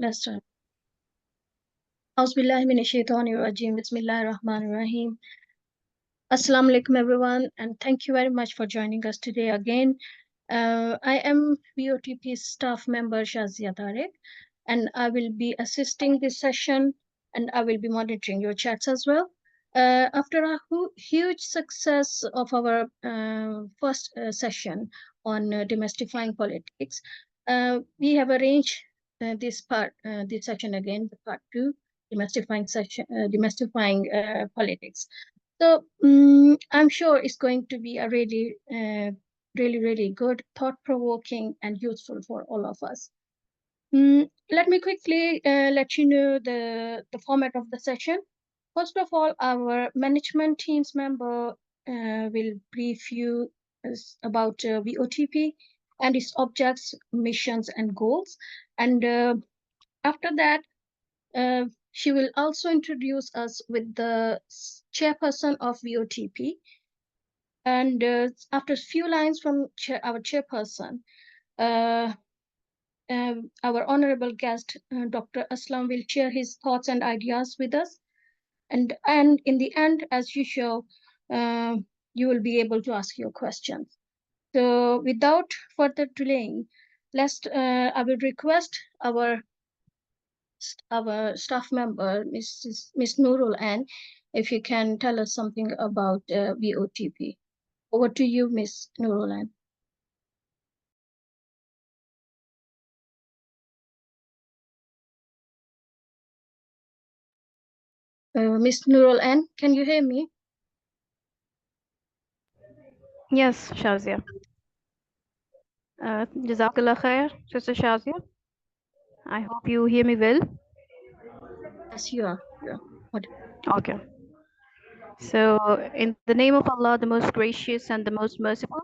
Let's start. Auzubillahi minash-shaytanir-rajim. Bismillahir-rahmanir-rahim. Assalamu alaikum, everyone, and thank you very much for joining us today again. I am VOTP's staff member Shazia Tarek, and I will be assisting this session, and I will be monitoring your chats as well. After a huge success of our first session on demystifying politics, we have arranged this session again, the part two, demystifying politics. So I'm sure it's going to be a really good, thought-provoking, and useful for all of us. Let me quickly let you know the format of the session. First of all, our management team's member will brief you about VOTP and its objects, missions, and goals. And after that, she will also introduce us with the chairperson of VOTP. And after a few lines from our chairperson, our honorable guest, Dr. Aslam, will share his thoughts and ideas with us. And in the end, as usual, you will be able to ask your questions. So without further delaying, I will request our staff member, Miss Nurul Ann, if you can tell us something about VOTP. Over to you, Miss Nurul Ann. Miss Nurul Ann, can you hear me? Yes, Shazia. Jazakallah khair, Sister Shazia. I hope you hear me well. Yes, you are. Yeah. Okay. So, in the name of Allah, the most gracious and the most merciful,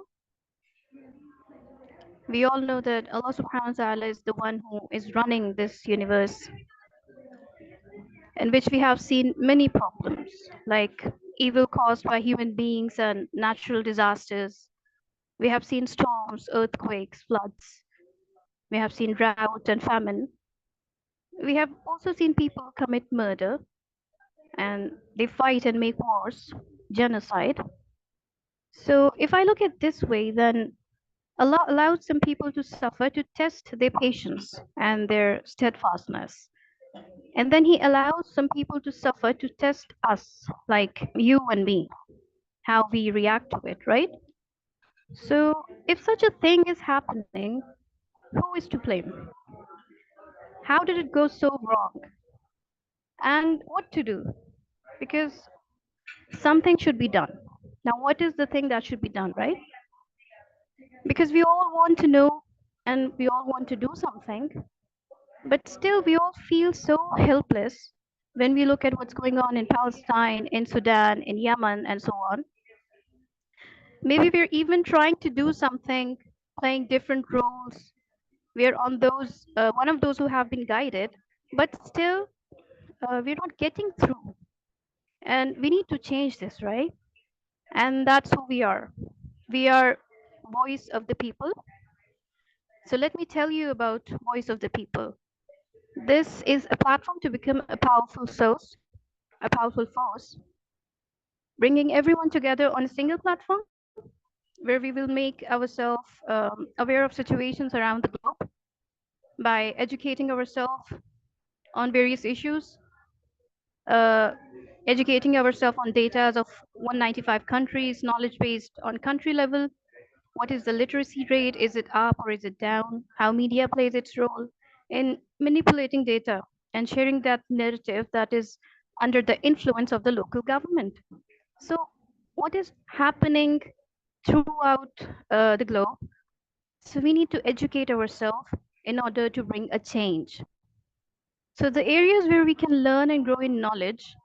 we all know that Allah subhanahu wa ta'ala is the one who is running this universe, in which we have seen many problems, like evil caused by human beings and natural disasters. We have seen storms, earthquakes, floods. We have seen drought and famine. We have also seen people commit murder, and they fight and make wars, genocide. So if I look at this way, then Allah allowed some people to suffer to test their patience and their steadfastness. And then He allows some people to suffer to test us, like you and me, how we react to it, right? So if such a thing is happening, who is to blame? How did it go so wrong? And what to do? Because something should be done. Now, what is the thing that should be done, right? Because we all want to know and we all want to do something, but still we all feel so helpless when we look at what's going on in Palestine, in Sudan, in Yemen, and so on. Maybe we're even trying to do something, playing different roles. We're on those one of those who have been guided, but still we're not getting through. And we need to change this, right? And that's who we are. We are voice of the people. So let me tell you about Voice of the People. This is a platform to become a powerful force, bringing everyone together on a single platform where we will make ourselves aware of situations around the globe by educating ourselves on various issues, uh, educating ourselves on data of 195 countries, knowledge based on country level. What is the literacy rate? Is it up or is it down? How media plays its role in manipulating data and sharing that narrative that is under the influence of the local government. So, what is happening throughout the globe? So, we need to educate ourselves in order to bring a change. So, the areas where we can learn and grow in knowledge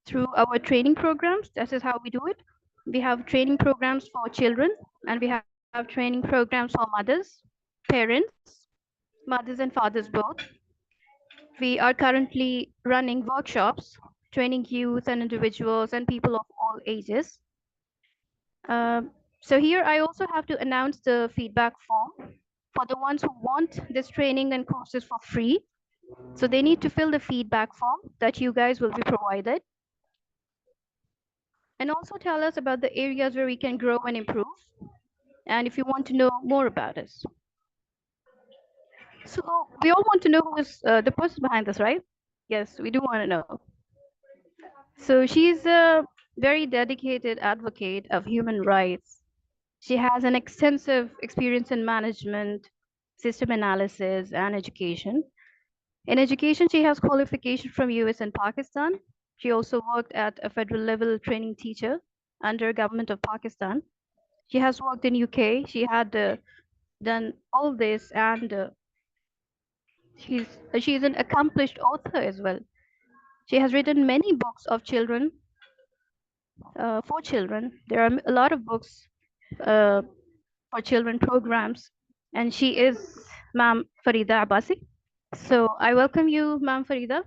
through our training programs, this is how we do it. We have training programs for children, and we have training programs for mothers, parents, mothers and fathers both. We are currently running workshops, training youth and individuals and people of all ages. So here I also have to announce the feedback form. for the ones who want this training and courses for free. So they need to fill the feedback form that you guys will be provided. And also tell us about the areas where we can grow and improve. And if you want to know more about us. So we all want to know who is the person behind this, right? Yes, we do want to know. So she's a very dedicated advocate of human rights. She has an extensive experience in management, system analysis, and education. In education, she has qualification from US and Pakistan. She also worked at a federal level training teacher under government of Pakistan. She has worked in UK. She had done all this, and she's an accomplished author as well. She has written many books of children for children. There are a lot of books uh, for children programs, and she is Ma'am Farida Abbasi. So I welcome you, Ma'am Farida,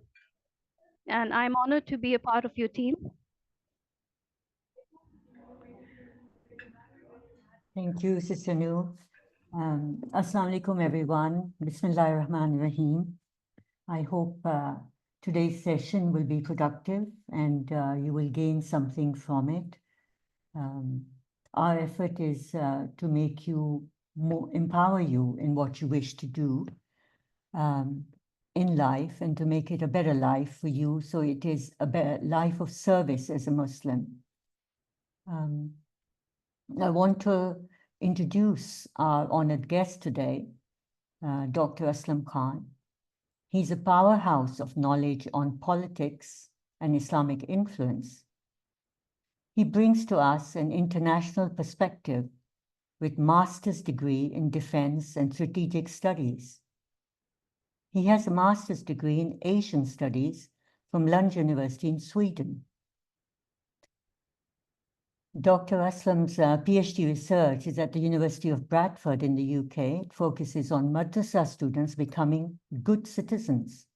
and I'm honored to be a part of your team. Thank you, Sister Nu. Assalamu alaikum, everyone. Bismillahir Rahmanir Rahim. I hope today's session will be productive and you will gain something from it. Our effort is to make you empower you in what you wish to do in life and to make it a better life for you. So it is a better life of service as a Muslim. I want to introduce our honored guest today, Dr. Aslam Khan. He's a powerhouse of knowledge on politics and Islamic influence. He brings to us an international perspective with master's degree in defense and strategic studies. He has a master's degree in Asian studies from Lund University in Sweden. Dr. Aslam's PhD research is at the University of Bradford in the UK. It focuses on madrasa students becoming good citizens.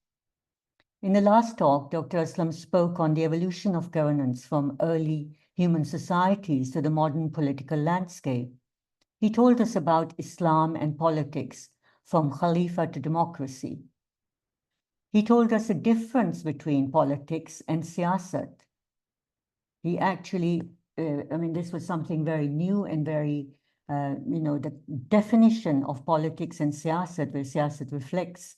In the last talk, Dr. Aslam spoke on the evolution of governance from early human societies to the modern political landscape. He told us about Islam and politics from Khilafah to democracy. He told us the difference between politics and Syasat. He actually this was something very new and very, the definition of politics and siyasat, where siyasat reflects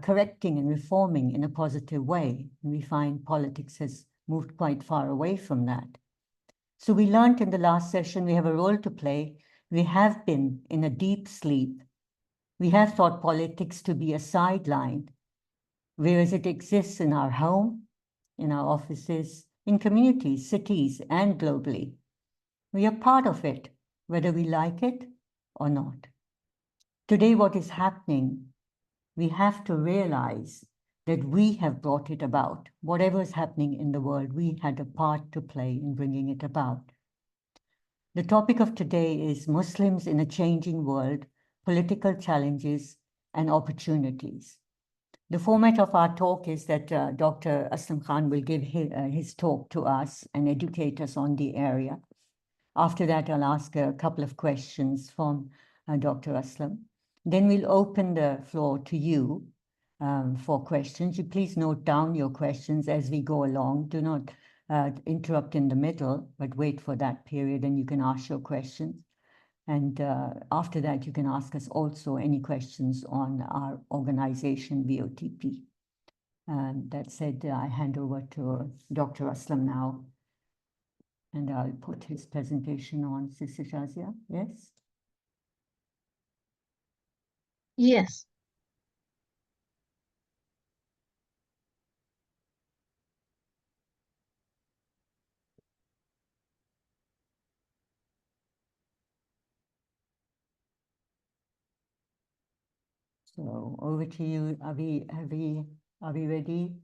correcting and reforming in a positive way. And we find politics has moved quite far away from that. So we learned in the last session, we have a role to play. We have been in a deep sleep. We have thought politics to be a sideline, whereas it exists in our home, in our offices, in communities, cities, and globally. We are part of it, whether we like it or not. Today, what is happening, we have to realize that we have brought it about. Whatever is happening in the world, we had a part to play in bringing it about. The topic of today is Muslims in a changing world, political challenges and opportunities. The format of our talk is that Dr. Aslam Khan will give his talk to us and educate us on the area. After that, I'll ask a couple of questions from Dr. Aslam. Then we'll open the floor to you for questions. You please note down your questions as we go along. Do not interrupt in the middle, but wait for that period and you can ask your questions. And after that, you can ask us also any questions on our organization, VOTP. That said, I hand over to Dr. Aslam now. And I'll put his presentation on, Sister Shazia. Yes? Yes. So over to you. Are we ready,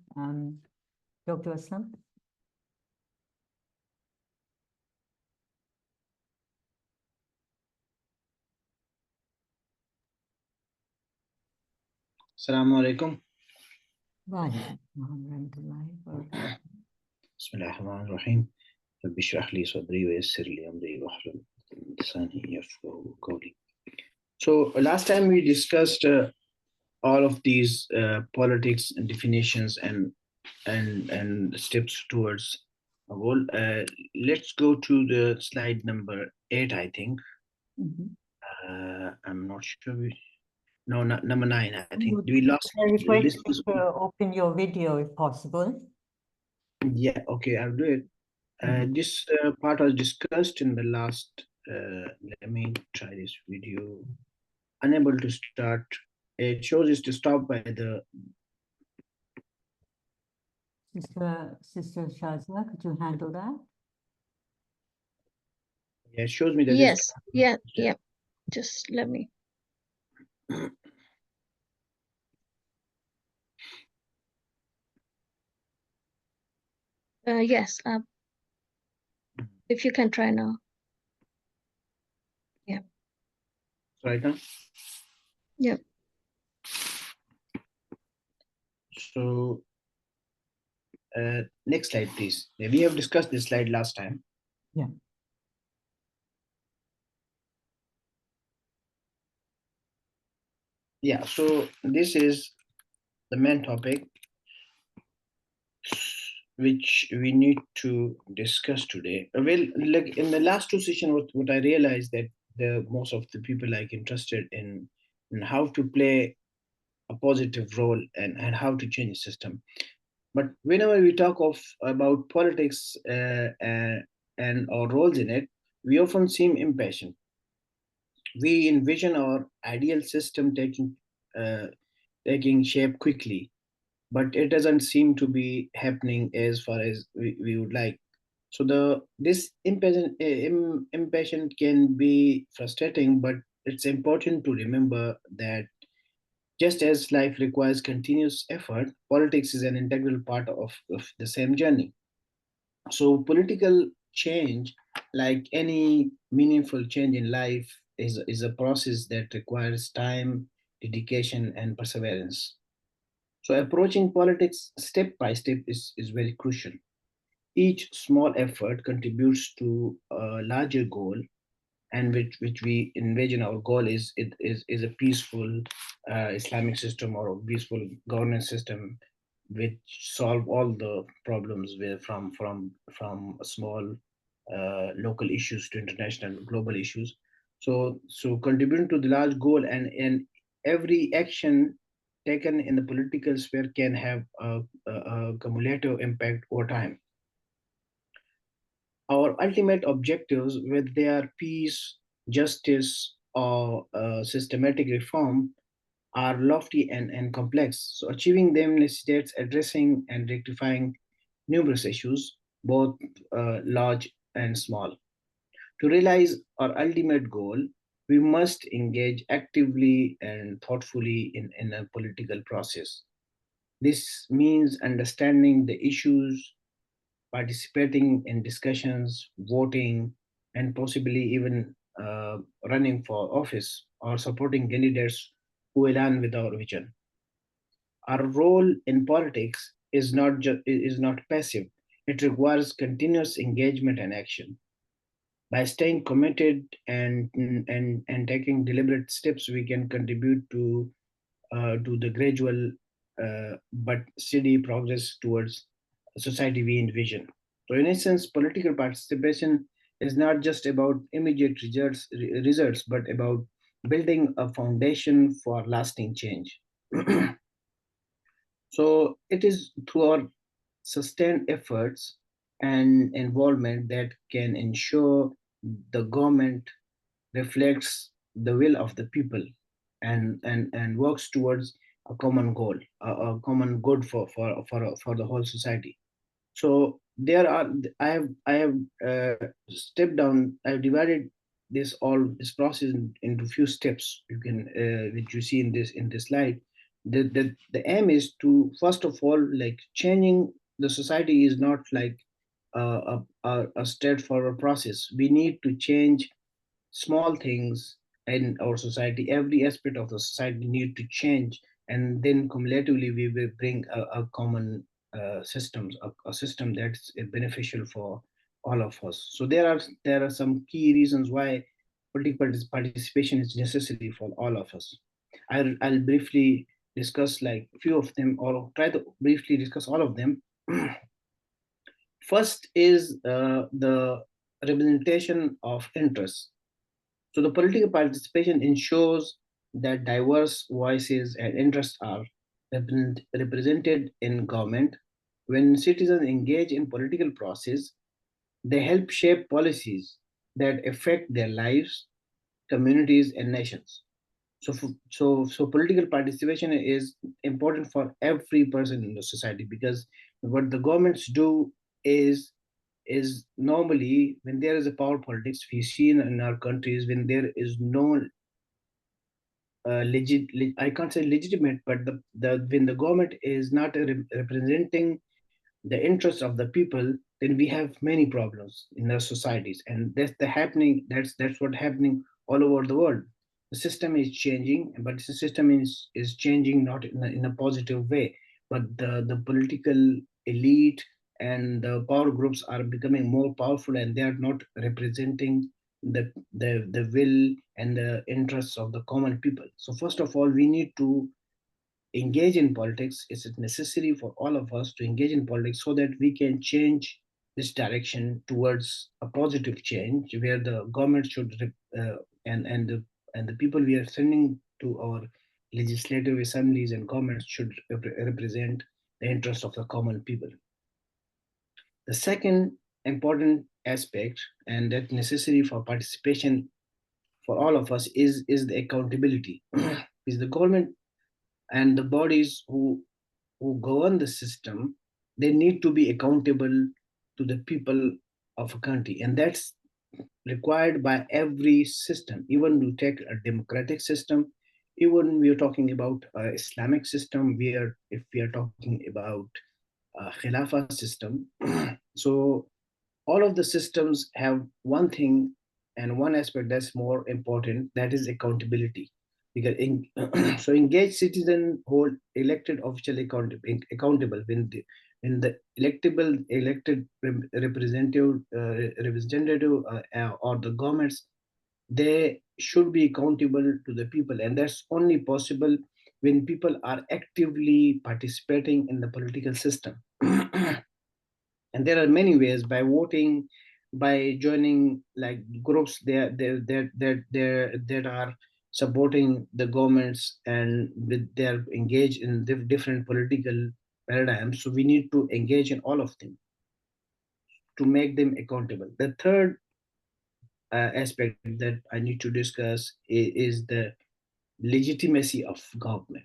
Dr. Aslam? Assalamu alaikum. Bismillahirrahmanirrahim. رب اشرح لي صدري ويسر لي أمري واحلل عقدة من لساني يفقهوا قولي. So last time we discussed all of these politics and definitions and steps towards a goal. Let's go to the slide number 8, I think. Mhm. I'm not sure. No, not number 9, I think. Do we Would lost I request this? you to open your video if possible? Yeah, okay, I'll do it. Mhm. This part was discussed in the last. Let me try this video. Unable to start. It shows is to stop by the. Sister Shazia, could you handle that? Yeah, it shows me that this. Yes, yeah. Just let me. Yes. If you can try now. Yeah. Right now. Yeah. So next slide, please. Yeah, we have discussed this slide last time. Yeah. Yeah. So this is the main topic which we need to discuss today. Well, like in the last two sessions, what I realized that the most of the people like interested in how to play a positive role and how to change the system. But whenever we talk of about politics and our roles in it, we often seem impatient. We envision our ideal system uh, taking shape quickly, but it doesn't seem to be happening as far as we would like. So this impatient can be frustrating, but it's important to remember that just as life requires continuous effort, politics is an integral part of the same journey. So political change, like any meaningful change in life, is a process that requires time, dedication, and perseverance. So approaching politics step by step is very crucial. Each small effort contributes to a larger goal, and which we envision our goal is a peaceful Islamic system or a peaceful governance system which solve all the problems with from a small local issues to international global issues. So contributing to the large goal and every action taken in the political sphere can have a cumulative impact over time. Our ultimate objectives, whether they are peace, justice, or systematic reform, are lofty and complex. So achieving them necessitates addressing and rectifying numerous issues, both large and small. To realize our ultimate goal, we must engage actively and thoughtfully in a political process. This means understanding the issues, participating in discussions, voting, and possibly even running for office or supporting candidates who align with our vision. Our role in politics is not passive. It requires continuous engagement and action. By staying committed and taking deliberate steps, we can contribute to the gradual but steady progress towards a society we envision. So, in essence, political participation is not just about immediate results but about building a foundation for lasting change. So, it is through our sustained efforts and involvement that can ensure the government reflects the will of the people and works towards a common goal, a common good for the whole society. So there are I have stepped down. I've divided this process into few steps. You can which you see in this slide. The aim is to first of all like changing the society is not like a straightforward process. We need to change small things in our society. Every aspect of the society need to change, and then cumulatively we will bring a common a system that's beneficial for all of us. So there are some key reasons why political participation is necessary for all of us. I'll briefly discuss like few of them, or try to briefly discuss all of them. First is the representation of interests. So the political participation ensures that diverse voices and interests are represented in government. When citizens engage in political process, they help shape policies that affect their lives, communities, and nations. So political participation is important for every person in the society, because what the governments do is is normally when there is a power politics we see in our countries, when there is no I can't say legitimate, but the when the government is not representing the interests of the people, then we have many problems in our societies, and that's what happening all over the world. The system is changing, but the system is changing not in a positive way, but the political elite and the power groups are becoming more powerful, and they are not representing the will and the interests of the common people. So first of all, we need to engage in politics. It's necessary for all of us to engage in politics so that we can change this direction towards a positive change, where the government should and the people we are sending to our legislative assemblies and governments should represent the interests of the common people. The second important aspect, and that necessary for participation for all of us, is the accountability. Is the government and the bodies who govern the system, they need to be accountable to the people of a country, and that's required by every system. Even you take a democratic system, even we are talking about Islamic system, where if we are talking about Khilafah system. So all of the systems have one thing and one aspect that's more important, that is accountability. Because so engaged citizen hold elected official accountable when the elected representative or the governments, they should be accountable to the people, and that's only possible when people are actively participating in the political system. And there are many ways: by voting, by joining like groups that are supporting the governments, and with they're engaged in different political paradigms. So we need to engage in all of them to make them accountable. The third aspect that I need to discuss is the legitimacy of government.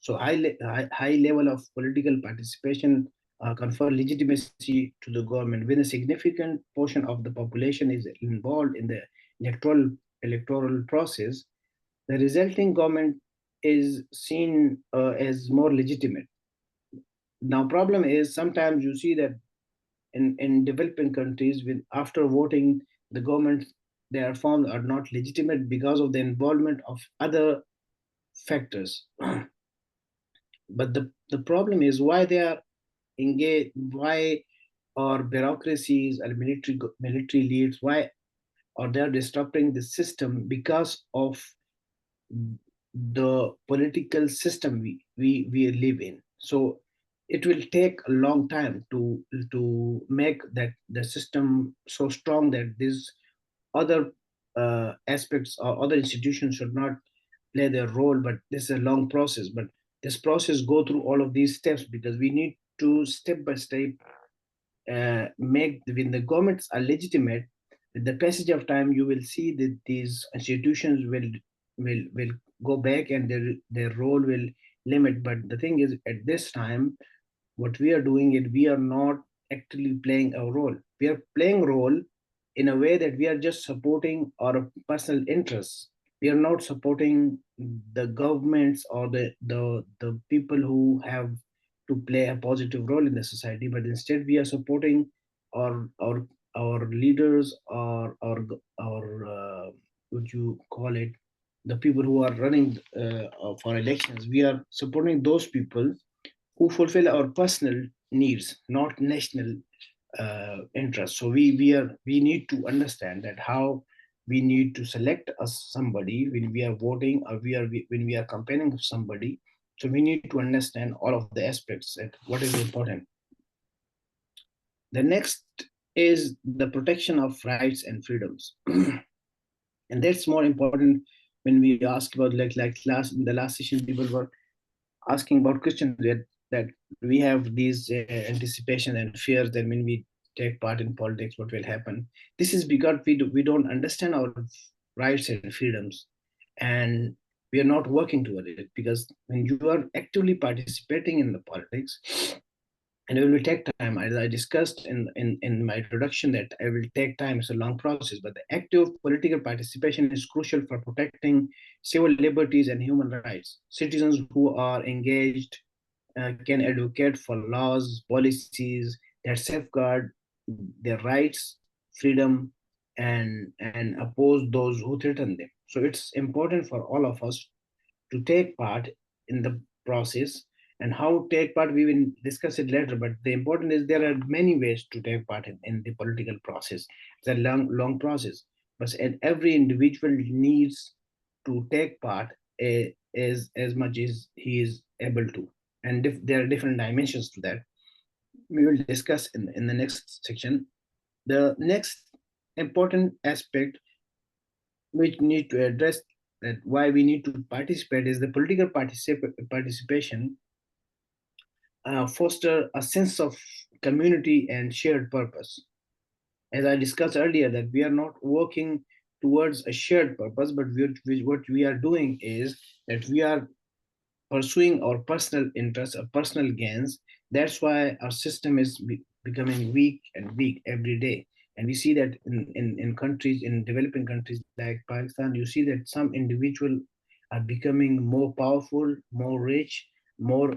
So high level of political participation confer legitimacy to the government. When a significant portion of the population is involved in the electoral process, the resulting government is seen as more legitimate. Now, problem is sometimes you see that in developing countries, with after voting, the governments they are formed are not legitimate because of the involvement of other factors. But the problem is why they are engaged, why or bureaucracies or military leads, why or they are disrupting the system because of the political system we live in. So it will take a long time to make that the system so strong that these other aspects or other institutions should not play their role. But this is a long process, but this process go through all of these steps, because we need to step by step make when the governments are legitimate. With the passage of time, you will see that these institutions will go back, and their role will limit. But the thing is, at this time, what we are doing is we are not actually playing a role. We are playing role in a way that we are just supporting our personal interests. We are not supporting the governments or the people who have to play a positive role in the society, but instead we are supporting our our our leaders, or would you call it, the people who are running for elections. We are supporting those people who fulfill our personal needs, not national interests. So we need to understand that how we need to select somebody when we are voting, or when we are campaigning for somebody. So we need to understand all of the aspects that what is important. The next is the protection of rights and freedoms. And that's more important when we ask about, like last in the last session, people were asking about questions that we have these anticipation and fears that when we take part in politics, what will happen. This is because we don't understand our rights and freedoms, and we are not working toward it. Because when you are actively participating in the politics, and it will take time, as I discussed in my introduction, that it will take time. It's a long process, but the active political participation is crucial for protecting civil liberties and human rights. Citizens who are engaged can advocate for laws, policies that safeguard their rights, freedom, and oppose those who threaten them. So it's important for all of us to take part in the process. And how take part, we will discuss it later, but the important is there are many ways to take part in the political process. It's a long process, but every individual needs to take part as much as he is able to. And there are different dimensions to that. We will discuss in the next section. The next important aspect which need to address, that why we need to participate, is the political participation foster a sense of community and shared purpose. As I discussed earlier, that we are not working towards a shared purpose, but what we are doing is that we are pursuing our personal interests or personal gains. That's why our system is becoming weak and weak every day. And we see that in countries, in developing countries like Pakistan, you see that some individual are becoming more powerful, more rich, more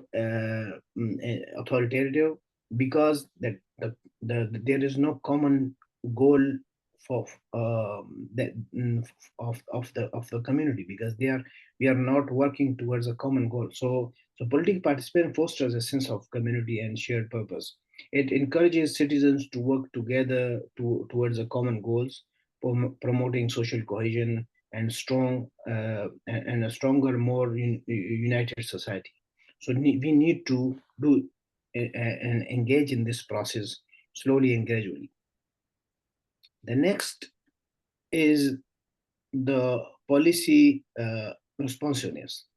authoritative, because there is no common goal for of the community, because we are not working towards a common goal. So political participation fosters a sense of community and shared purpose. It encourages citizens to work together towards a common goals, promoting social cohesion and and a stronger, more united society. So we need to do and engage in this process slowly and gradually. The next is the policy responsiveness.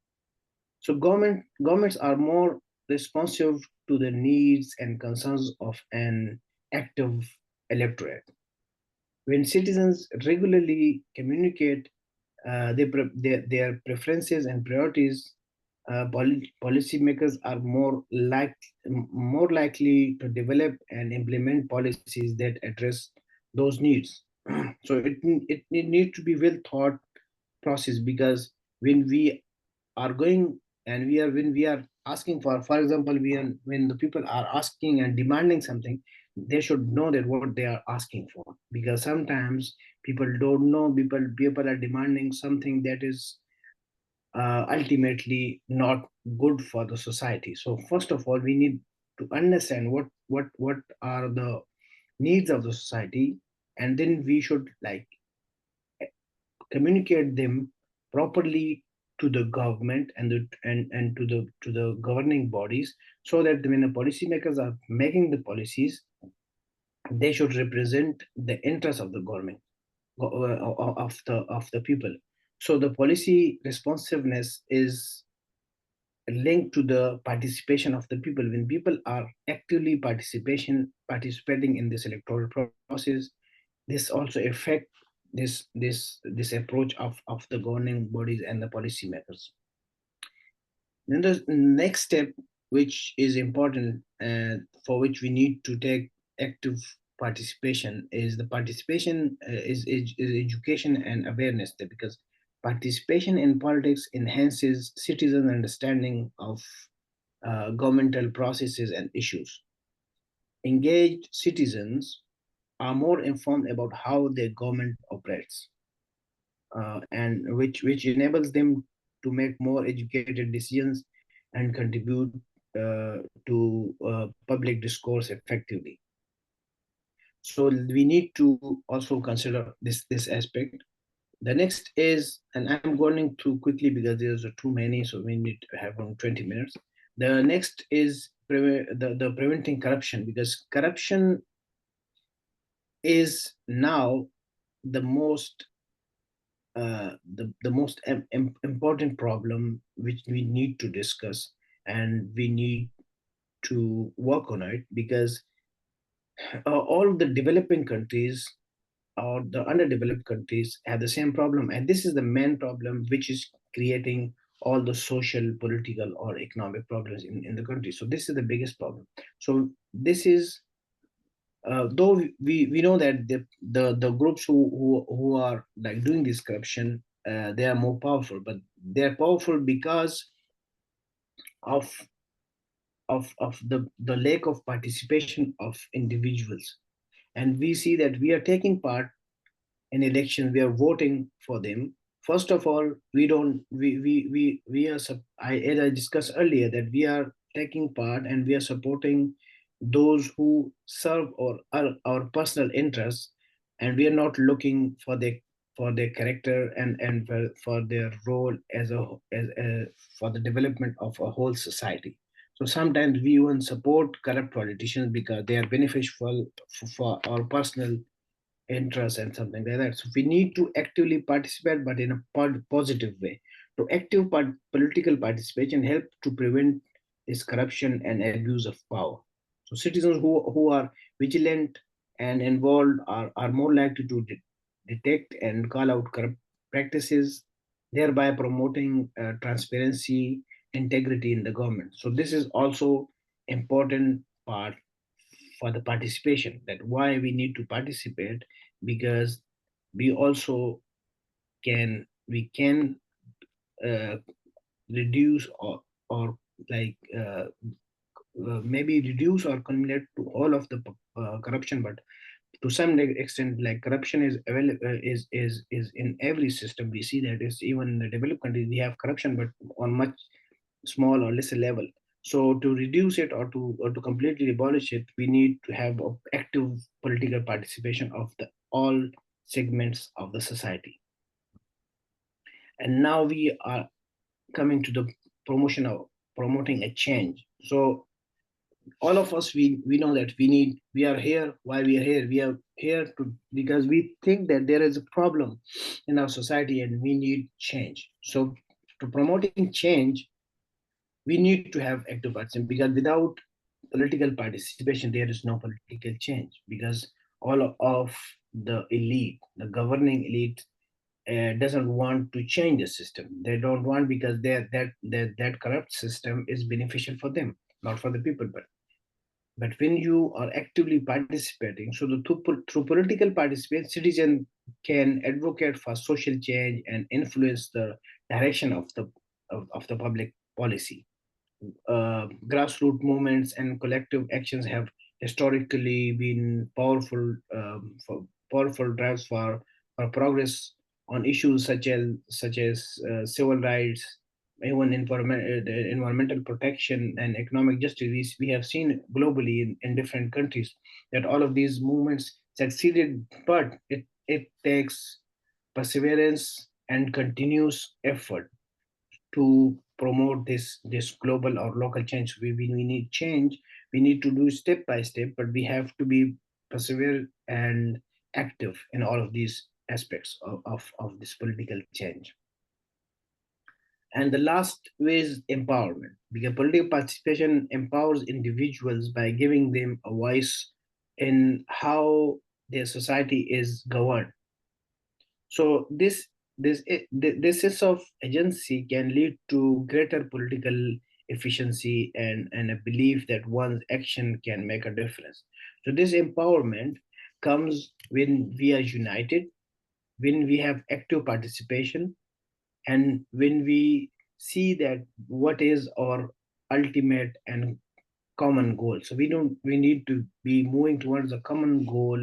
So governments are more responsive to the needs and concerns of an active electorate. When citizens regularly communicate their preferences and priorities, policymakers are more likely to develop and implement policies that address those needs. So it needs to be well thought process, because when we are going and when we are asking for example, when the people are asking and demanding something, they should know that what they are asking for, because sometimes people don't know, people are demanding something that is ultimately not good for the society. So first of all, we need to understand what are the needs of the society, and then we should like communicate them properly to the government and to the governing bodies, so that when the policymakers are making the policies, they should represent the interests of the government, of the people. So the policy responsiveness is linked to the participation of the people. When people are actively participating in this electoral process, this also affect this approach of the governing bodies and the policymakers. Then the next step, which is important, for which we need to take active participation, is the participation is education and awareness. Because participation in politics enhances citizen understanding of governmental processes and issues. Engaged citizens are more informed about how their government operates, and which enables them to make more educated decisions and contribute to public discourse effectively. So we need to also consider this aspect. The next is, and I'm going too quickly because there's too many, so we need to have on 20 minutes. The next is the preventing corruption, because corruption is now the most the most important problem which we need to discuss, and we need to work on it, because all the developing countries or the underdeveloped countries have the same problem, and this is the main problem which is creating all the social, political, or economic problems in the country. So this is the biggest problem. So this is, though we know that the groups who are like doing this corruption, they are more powerful, but they are powerful because of the lack of participation of individuals. And we see that we are taking part in elections, we are voting for them. First of all, we don't we are as I discussed earlier, that we are taking part and we are supporting those who serve our personal interests, and we are not looking for their character and for their role as for the development of a whole society. So sometimes we even support corrupt politicians because they are beneficial for our personal interest and something like that. So we need to actively participate, but in a positive way. To active political participation help to prevent this corruption and abuse of power. So citizens who are vigilant and involved are more likely to detect and call out corrupt practices, thereby promoting transparency, integrity in the government. So this is also important part for the participation, that why we need to participate, because we also can uh, reduce or like maybe reduce or eliminate to all of the corruption. But to some extent, like corruption is is in every system. We see that it's even in the developed countries we have corruption, but on much small or lesser level. So to reduce it or to completely abolish it, we need to have active political participation of the all segments of the society. And now we are coming to the promotion of promoting a change. So all of us, we know that we are here. Why we are here to, because we think that there is a problem in our society and we need change. So to promoting change, we need to have active participation, because without political participation there is no political change, because all of the elite, the governing elite, doesn't want to change the system. They don't want, because that corrupt system is beneficial for them, not for the people. But when you are actively participating, so through political participation, citizen can advocate for social change and influence the direction of the public policy. Grassroots movements and collective actions have historically been powerful drives for progress on issues such as civil rights, even environmental protection and economic justice. We have seen globally in different countries that all of these movements succeeded, but it takes perseverance and continuous effort to promote this global or local change. We need change. We need to do step by step, but we have to be persevere and active in all of these aspects of this political change. And the last is empowerment, because political participation empowers individuals by giving them a voice in how their society is governed. So this sense of agency can lead to greater political efficiency and a belief that one's action can make a difference. So this empowerment comes when we are united, when we have active participation, and when we see that what is our ultimate and common goal. So we need to be moving towards a common goal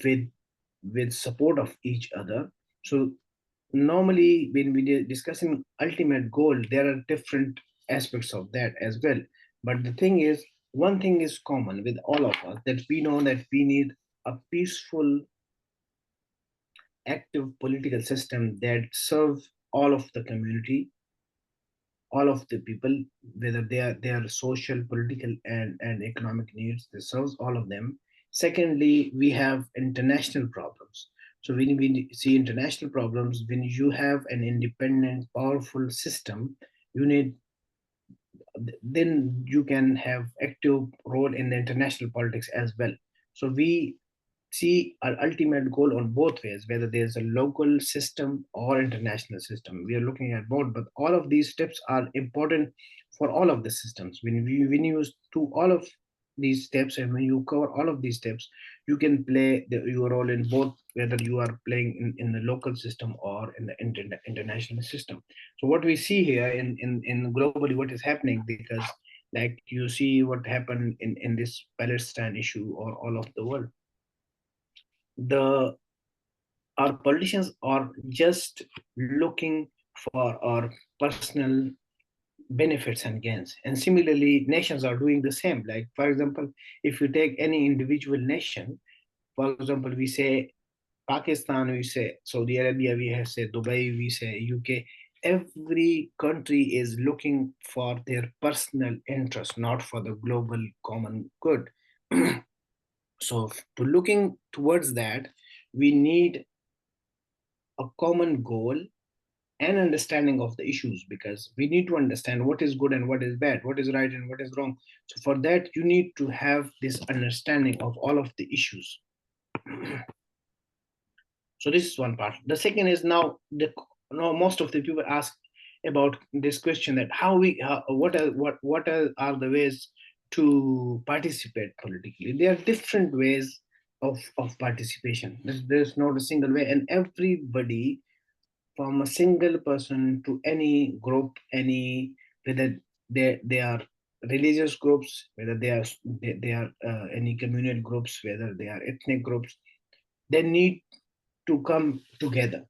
with support of each other. So normally when we are discussing ultimate goal, there are different aspects of that as well. But the thing is, one thing is common with all of us, that we know that we need a peaceful active political system that serve all of the community, all of the people, whether they are social, political, and economic needs. This serves all of them. Secondly, we have international problems. So when we see international problems, when you have an independent, powerful system, you need, then you can have active role in the international politics as well. So we see our ultimate goal on both ways, whether there's a local system or international system. We are looking at both, but all of these steps are important for all of the systems. When you do all of these steps, and when you cover all of these steps, you can play your role in both, whether you are playing in the local system or in the international system. So what we see here in globally what is happening, because like you see what happened in this Palestine issue or all of the world, the our politicians are just looking for our personal benefits and gains, and similarly nations are doing the same. Like for example, if you take any individual nation, for example, we say Pakistan, we say Saudi Arabia, we have say Dubai, we say UK. Every country is looking for their personal interest, not for the global common good. So to looking towards that, we need a common goal and understanding of the issues, because we need to understand what is good and what is bad, what is right and what is wrong. So for that, you need to have this understanding of all of the issues. So this is one part. The second is now now most of the people ask about this question, that what are the ways to participate politically. There are different ways of participation. There's not a single way, and everybody, from a single person to any group, any, whether they are religious groups, whether they are any communal groups, whether they are ethnic groups, they need to come together.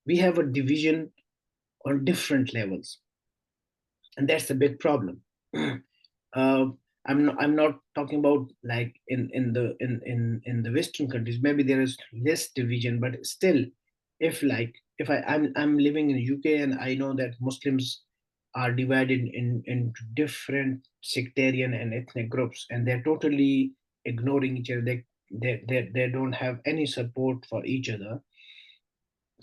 We have a division on different levels, and that's a big problem. uh, I'm not talking about like in the Western countries. Maybe there is less division, but still, if like if I'm living in the UK, and I know that Muslims are divided into different sectarian and ethnic groups, and they're totally ignoring each other. They don't have any support for each other.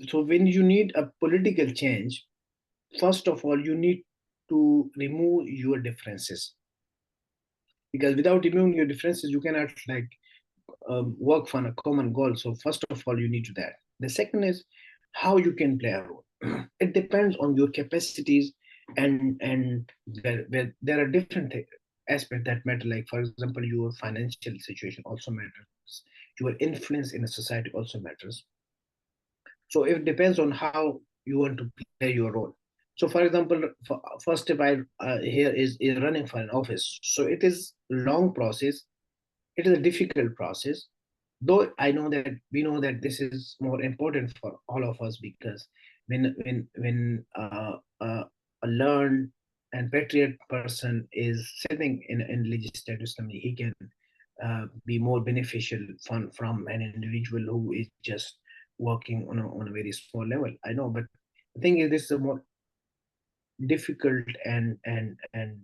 So when you need a political change, first of all, you need to remove your differences, because without removing your differences, you cannot like work for a common goal. So first of all, you need to that. The second is how you can play a role. It depends on your capacities, and there are different aspects that matter. Like for example, your financial situation also matters. Your influence in a society also matters. So it depends on how you want to play your role. So for example, first step I here is running for an office. So it is a long process, it is a difficult process, though I know that we know that this is more important for all of us, because when a learned and patriot person is sitting in legislative assembly, he can be more beneficial from an individual who is just working on a very small level. I know, but the thing is, this is a more difficult and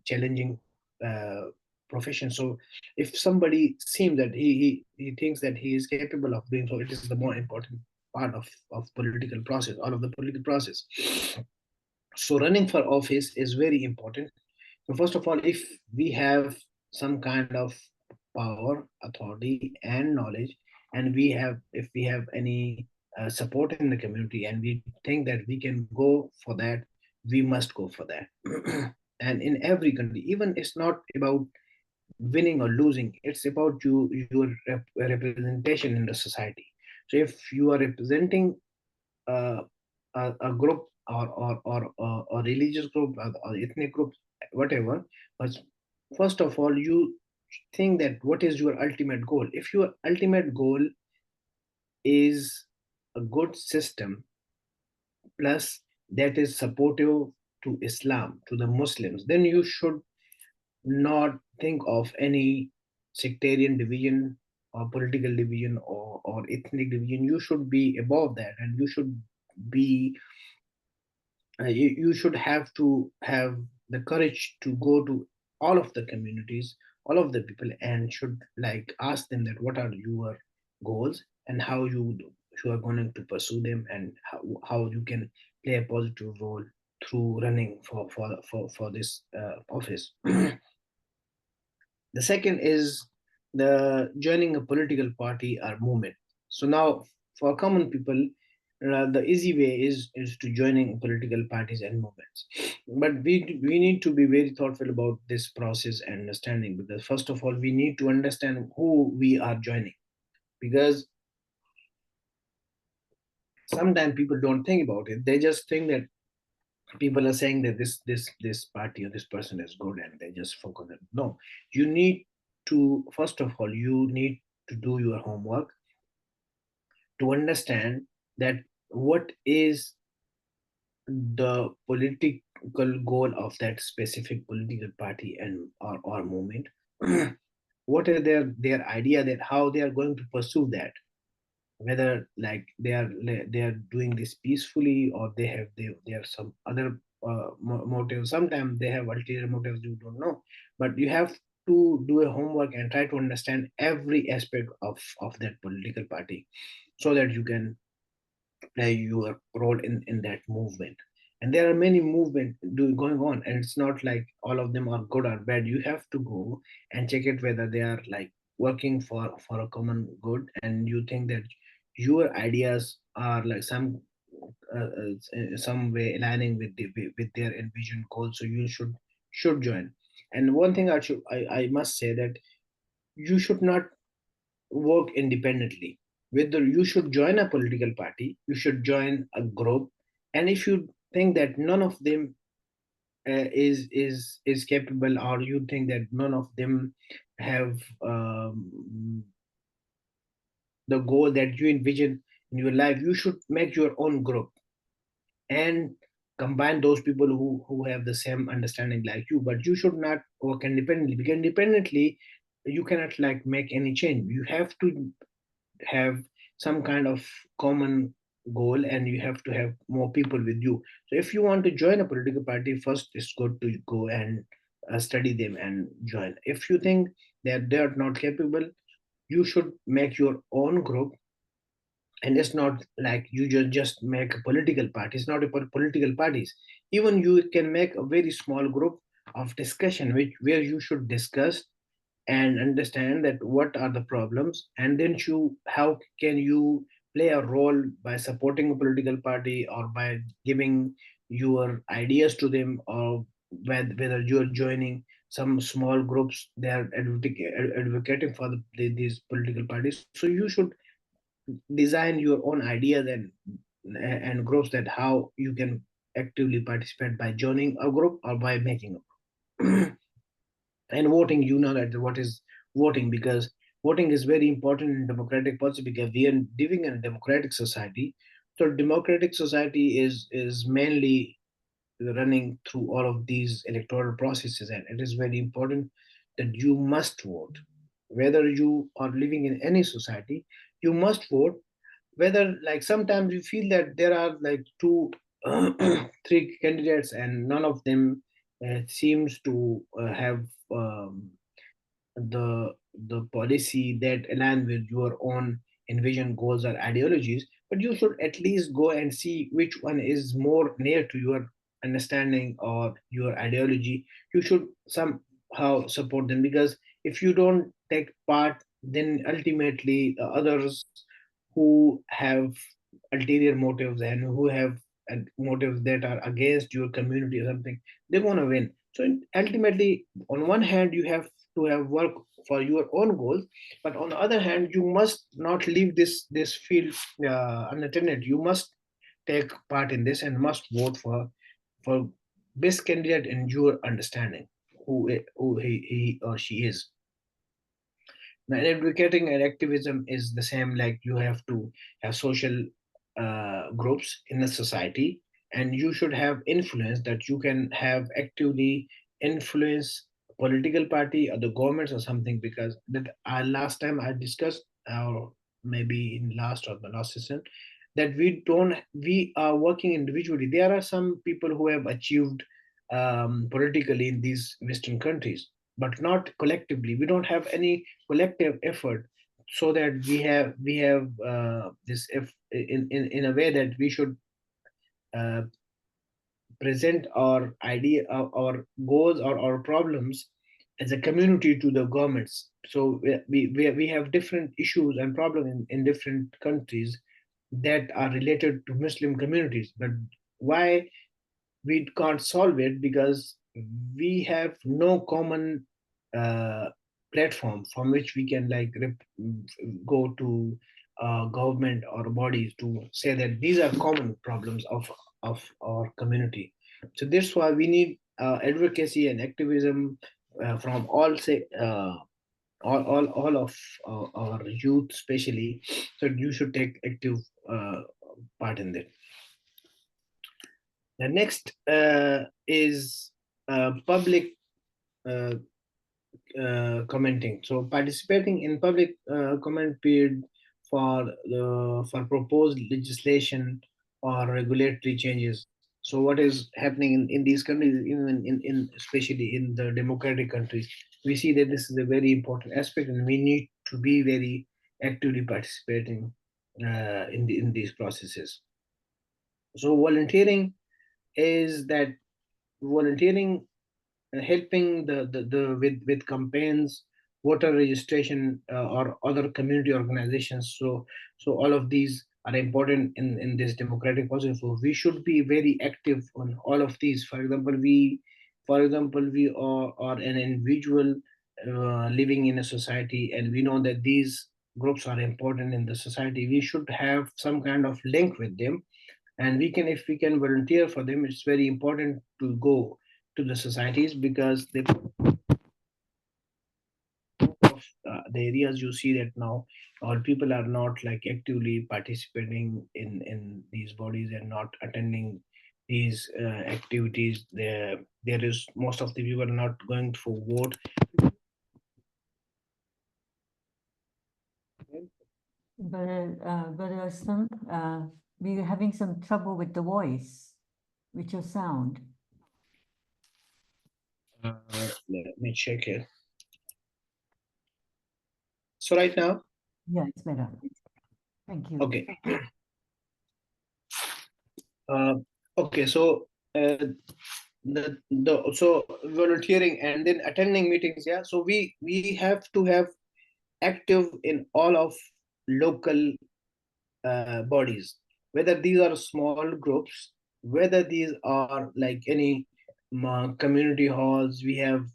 challenging uh, profession. So if somebody seems that he thinks that he is capable of doing so, it is the more important part of political process, all of the political process. So running for office is very important. So first of all, if we have some kind of power, authority, and knowledge, and if we have any support in the community, and we think that we can go for that, we must go for that. And in every country, even it's not about winning or losing, it's about your representation in the society. So if you are representing uh, a group, or religious group, or ethnic group, whatever. But first of all, you think that what is your ultimate goal. If your ultimate goal is a good system, plus that is supportive to Islam, to the Muslims, then you should not think of any sectarian division, or political division or ethnic division. You should be above that, and you should be you should have to have the courage to go to all of the communities, all of the people, and should like ask them that what are your goals and how you are going to pursue them, and how you can play a positive role through running for this office. The second is the joining a political party or movement. So now, for common people, the easy way is to joining political parties and movements. But we need to be very thoughtful about this process and understanding, because first of all we need to understand who we are joining, because sometimes people don't think about it. They just think that people are saying that this party or this person is good, and they just focus on it. No, you need to, first of all you need to do your homework to understand that what is the political goal of that specific political party and or movement. What are their idea, that how they are going to pursue that, whether like they are doing this peacefully, or they have some other motives. Sometimes they have ulterior motives, you don't know. But you have to do a homework and try to understand every aspect of that political party, so that you can play your role in that movement. And there are many movements going on, and it's not like all of them are good or bad. You have to go and check it whether they are like working for a common good, and you think that your ideas are like some way aligning with their envisioned goals. So you should join. And one thing I must say that you should not work independently. Whether you should join a political party, you should join a group, and if you think that none of them is capable, or you think that none of them have the goal that you envision in your life, you should make your own group and combine those people who have the same understanding like you. But you should not work independently, because independently you cannot like make any change. You have to have some kind of common goal, and you have to have more people with you. So if you want to join a political party, first it's good to go and study them and join. If you think that they are not capable, you should make your own group. And it's not like you just make a political party. It's not about political parties. Even you can make a very small group of discussion, where you should discuss and understand that what are the problems, and then how can you play a role by supporting a political party, or by giving your ideas to them, or whether you're joining some small groups they are advocating for these political parties. So you should design your own ideas and groups, that how you can actively participate by joining a group or by making a group. And voting, you know that what is voting, because voting is very important in democratic process, because we are living in a democratic society. So democratic society is mainly running through all of these electoral processes, and it is very important that you must vote. Whether you are living in any society, you must vote. Whether like sometimes you feel that there are like two three candidates, and none of them seems to have the the policy that align with your own envisioned goals or ideologies. But you should at least go and see which one is more near to your understanding or your ideology. You should somehow support them, because if you don't take part, then ultimately the others who have ulterior motives and who have motives that are against your community or something, they're going to win. So ultimately, on one hand, you have to have work for your own goals, but on the other hand, you must not leave this field unattended. You must take part in this and must vote for best candidate in your understanding, who he or she is. Now, advocating and activism is the same. Like you have to have social groups in the society, and you should have influence, that you can have actively influence political party or the governments or something, because that last time I discussed, or maybe in last or the last session, that we are working individually. There are some people who have achieved politically in these Western countries, but not collectively. We don't have any collective effort, so that we have this if in a way that we should uh, present our idea, our goals, or our problems as a community to the governments. So we have different issues and problems in different countries that are related to Muslim communities. But why we can't solve it? Because we have no common uh, platform from which we can like go to government or bodies to say that these are common problems of our community. So that's why we need advocacy and activism from all say all of our youth especially. So you should take active part in that. The next is public uh, commenting. So participating in public comment period for proposed legislation or regulatory changes. So what is happening in these countries, even in especially in the democratic countries, we see that this is a very important aspect, and we need to be very actively participating in these processes. So is that volunteering helping the with campaigns, voter registration, or other community organizations. So all of these are important in this democratic process. So we should be very active on all of these. For example, we are an individual living in a society, and we know that these groups are important in the society. We should have some kind of link with them, and we can, if we can volunteer for them, it's very important to go to the societies, because the areas you see that now all people are not like actively participating in these bodies and not attending these activities. There is most of the people are not going for vote. Brother Aslam, we're having some trouble with the voice, with your sound. Let me check it. So right now, Yeah, it's better. Thank you. okay. uh, okay, so so volunteering and then attending meetings, yeah. So we have to have active in all of local bodies, whether these are small groups, whether these are like any community halls, we have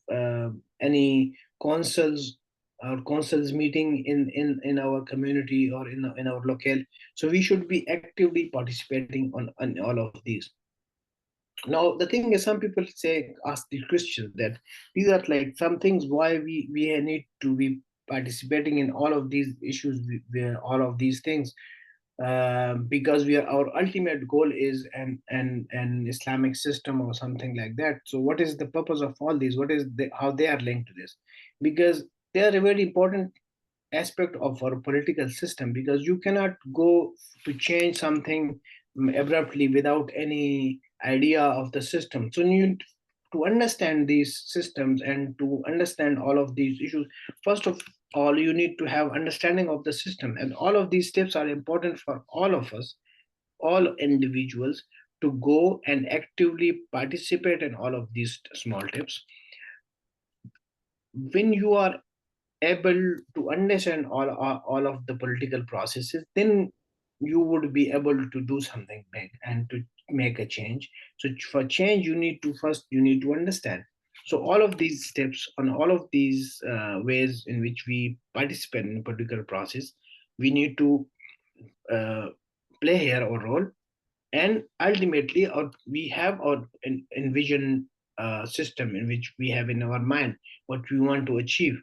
any councils or councils meeting in our community or in our local. So we should be actively participating on all of these. Now the thing is, some people say, ask the Christians that these are like some things why we need to be participating in all of these issues, all of these things, because we are, our ultimate goal is an Islamic system or something like that. So what is the purpose of all these? What is how they are linked to this? Because they are a very important aspect of our political system, because you cannot go to change something abruptly without any idea of the system. So you need to understand these systems and to understand all of these issues. First of all, you need to have understanding of the system, and all of these steps are important for all of us, all individuals, to go and actively participate in all of these small tips. When you are able to understand all of the political processes, then you would be able to do something big and to make a change. So for change, you need to understand. So all of these steps on all of these ways in which we participate in a particular process, we need to uh, play here our role. And ultimately we have our envision system in which we have in our mind what we want to achieve.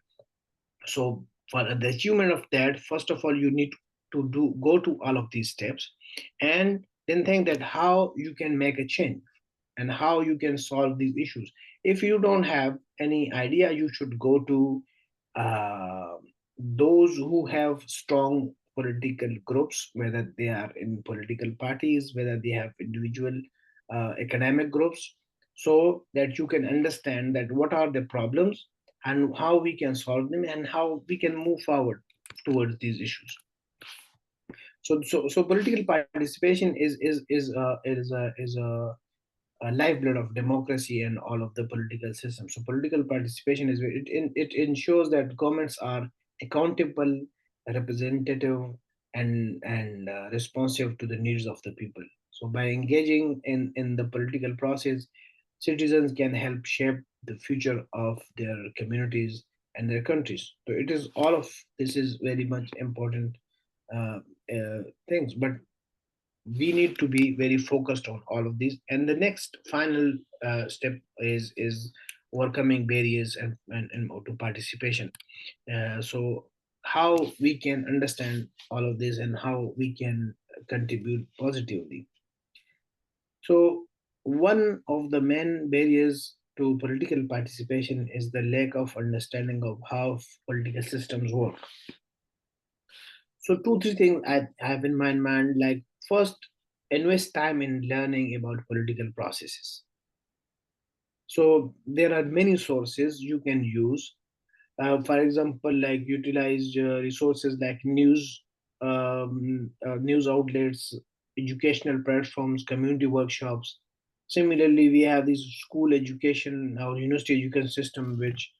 So for the achievement of that, first of all, you need to go to all of these steps, and then think that how you can make a change and how you can solve these issues. If you don't have any idea, you should go to uh, those who have strong political groups, whether they are in political parties, whether they have individual academic groups, so that you can understand that what are the problems and how we can solve them and how we can move forward towards these issues. So political participation is a lifeblood of democracy and all of the political system. So political participation it ensures that governments are accountable, representative, and responsive to the needs of the people. So by engaging in the political process, citizens can help shape the future of their communities and their countries. So it is all of this is very much important uh, things, but we need to be very focused on all of these. And the next final step is overcoming barriers and to participation. So how we can understand all of this and how we can contribute positively. So one of the main barriers to political participation is the lack of understanding of how political systems work. So two, three things I have in my mind. Like first, invest time in learning about political processes. So there are many sources you can use. For example, like utilize resources like news outlets, educational platforms, community workshops. Similarly, we have this school education or university education system, which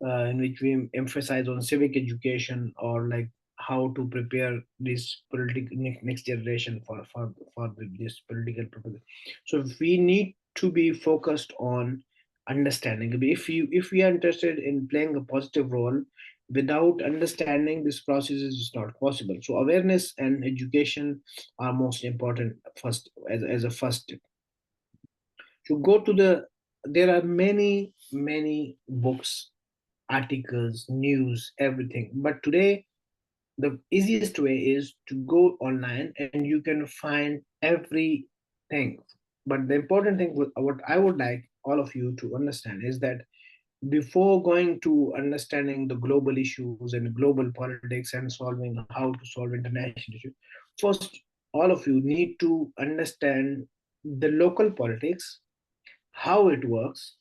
in which we emphasize on civic education, or like how to prepare this political next generation for this political purpose. So we need to be focused on understanding. If we are interested in playing a positive role, without understanding this process is not possible. So awareness and education are most important first, as a first step. To go to there are many books, articles, news, everything, but today the easiest way is to go online and you can find everything. But the important thing, what I would like all of you to understand is that before going to understanding the global issues and global politics and solving how to solve international issues, first all of you need to understand the local politics, how it works,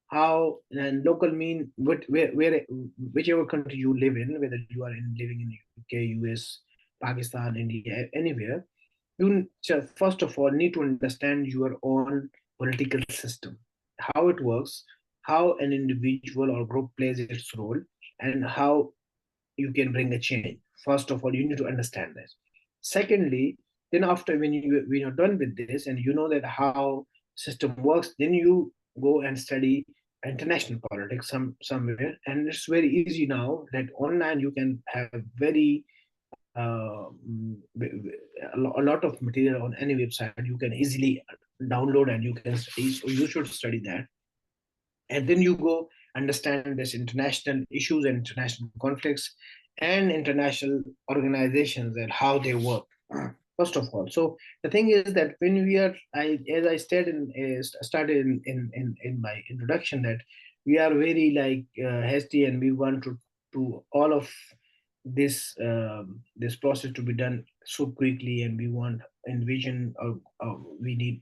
how. And local mean where whichever country you live in, whether you are living in UK, US, Pakistan, India, anywhere, you first of all need to understand your own political system, how it works, how an individual or group plays its role, and how you can bring a change. First of all, you need to understand this. Secondly, then after when you're done with this and you know that how system works, then you go and study international politics somewhere. And it's very easy now that online you can have very a lot of material on any website you can easily download and you can study. So you should study that, and then you go understand this international issues and international conflicts and international organizations and how they work. First of all, so the thing is that when we are, as I said started in my introduction, that we are very like hasty and we want to all of this process to be done so quickly, and we want envision or we need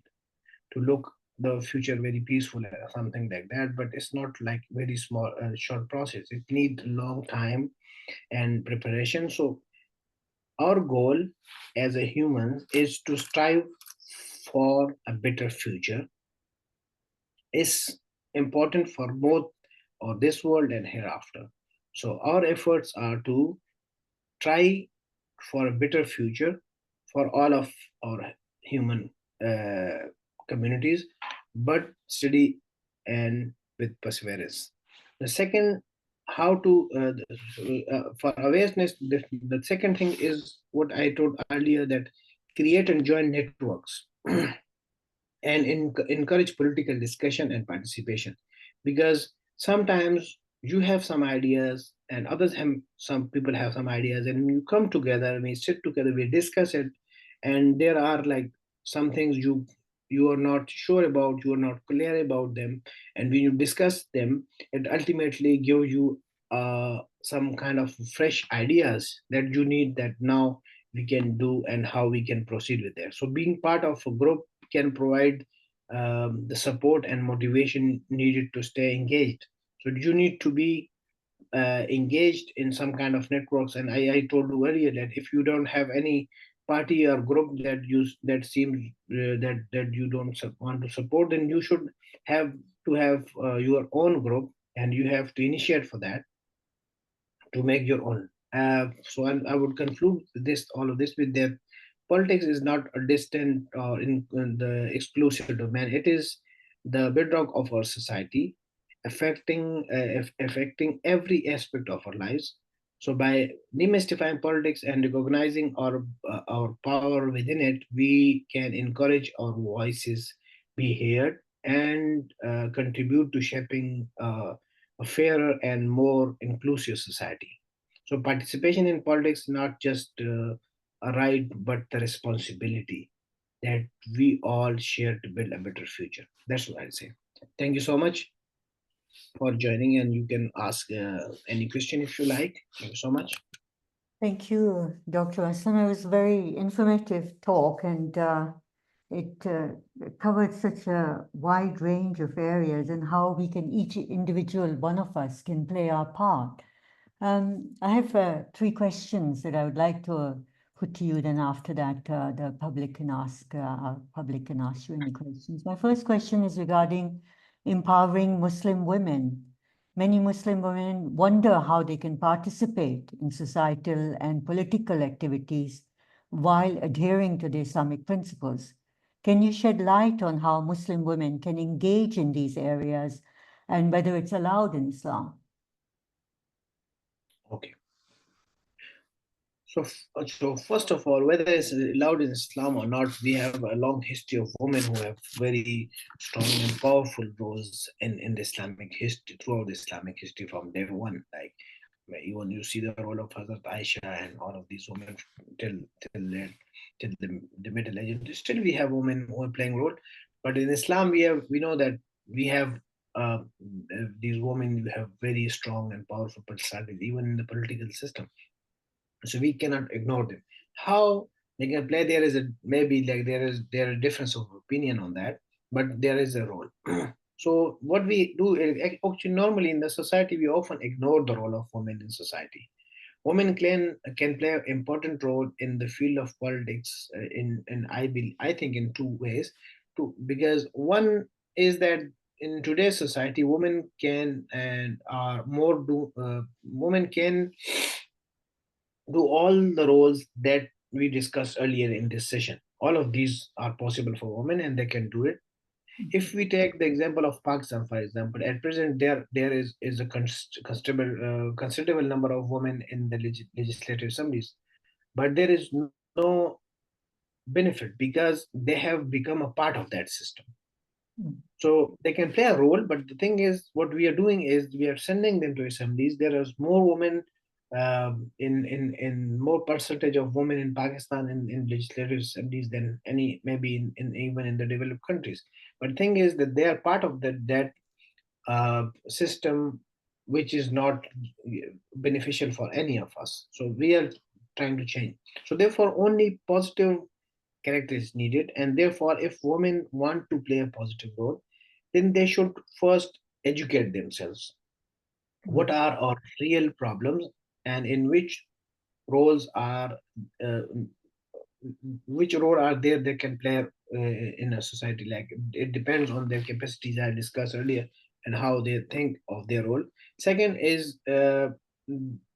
to look the future very peaceful or something like that. But it's not like very small short process, it needs long time and preparation. So our goal as a human is to strive for a better future, is important for both or this world and hereafter. So our efforts are to try for a better future for all of our human uh, communities, but steady and with perseverance. The second, how to for awareness. The second thing is what I told earlier, that create and join networks and encourage political discussion and participation, because sometimes you have some ideas and others have some people have some ideas, and you come together, we sit together, we discuss it, and there are like some things you you are not sure about, you are not clear about them, and when you discuss them, it ultimately gives you some kind of fresh ideas that you need, that now we can do and how we can proceed with that. So being part of a group can provide the support and motivation needed to stay engaged. So you need to be engaged in some kind of networks. And I told you earlier that if you don't have any party or group that seems that you don't want to support, then you should have to have your own group, and you have to initiate for that to make your own. I would conclude this all of this with that politics is not a distant or in the exclusive domain. It is the bedrock of our society, affecting every aspect of our lives. So by demystifying politics and recognizing our power within it, we can encourage our voices be heard and contribute to shaping a fairer and more inclusive society. So participation in politics is not just a right, but the responsibility that we all share to build a better future. That's what I'd say. Thank you so much for joining, and you can ask any question if you like. Thank you so much. Thank you, Dr. Aslam. It was a very informative talk, and it covered such a wide range of areas and how we can, each individual one of us can play our part. I have three questions that I would like to put to you. Then after that, the public can ask, our public can ask you any questions. My first question is regarding empowering Muslim women. Many Muslim women wonder how they can participate in societal and political activities while adhering to the Islamic principles. Can you shed light on how Muslim women can engage in these areas and whether it's allowed in Islam? Okay. So first of all, whether it's allowed in Islam or not, we have a long history of women who have very strong and powerful roles in the Islamic history, throughout the Islamic history from day one. Like even you see the role of Hazrat Aisha and all of these women till till the Middle Ages. Still, we have women who are playing role, but in Islam, we know that we have uh, these women have very strong and powerful personalities, even in the political system, so we cannot ignore them. How they can play, there is a maybe like there a difference of opinion on that, but there is a role. So what we do actually, normally in the society, we often ignore the role of women in society. Women can play an important role in the field of politics in I think in two ways. Two, because one is that in today's society, women can and are more do women can do all the roles that we discussed earlier in this session. All of these are possible for women, and they can do it. If we take the example of Pakistan, for example, at present there is a considerable number of women in the legislative assemblies, but there is no benefit because they have become a part of that system. So they can play a role, but the thing is, what we are doing is we are sending them to assemblies. There is more women in more percentage of women in Pakistan in legislative assemblies than any maybe in even in the developed countries. But the thing is that they are part of that system, which is not beneficial for any of us. So we are trying to change. So therefore, only positive character is needed, and therefore, if women want to play a positive role, then they should first educate themselves. What are our real problems, and in uh, which role are there they can play in a society? Like it depends on their capacities I discussed earlier, and how they think of their role. Second is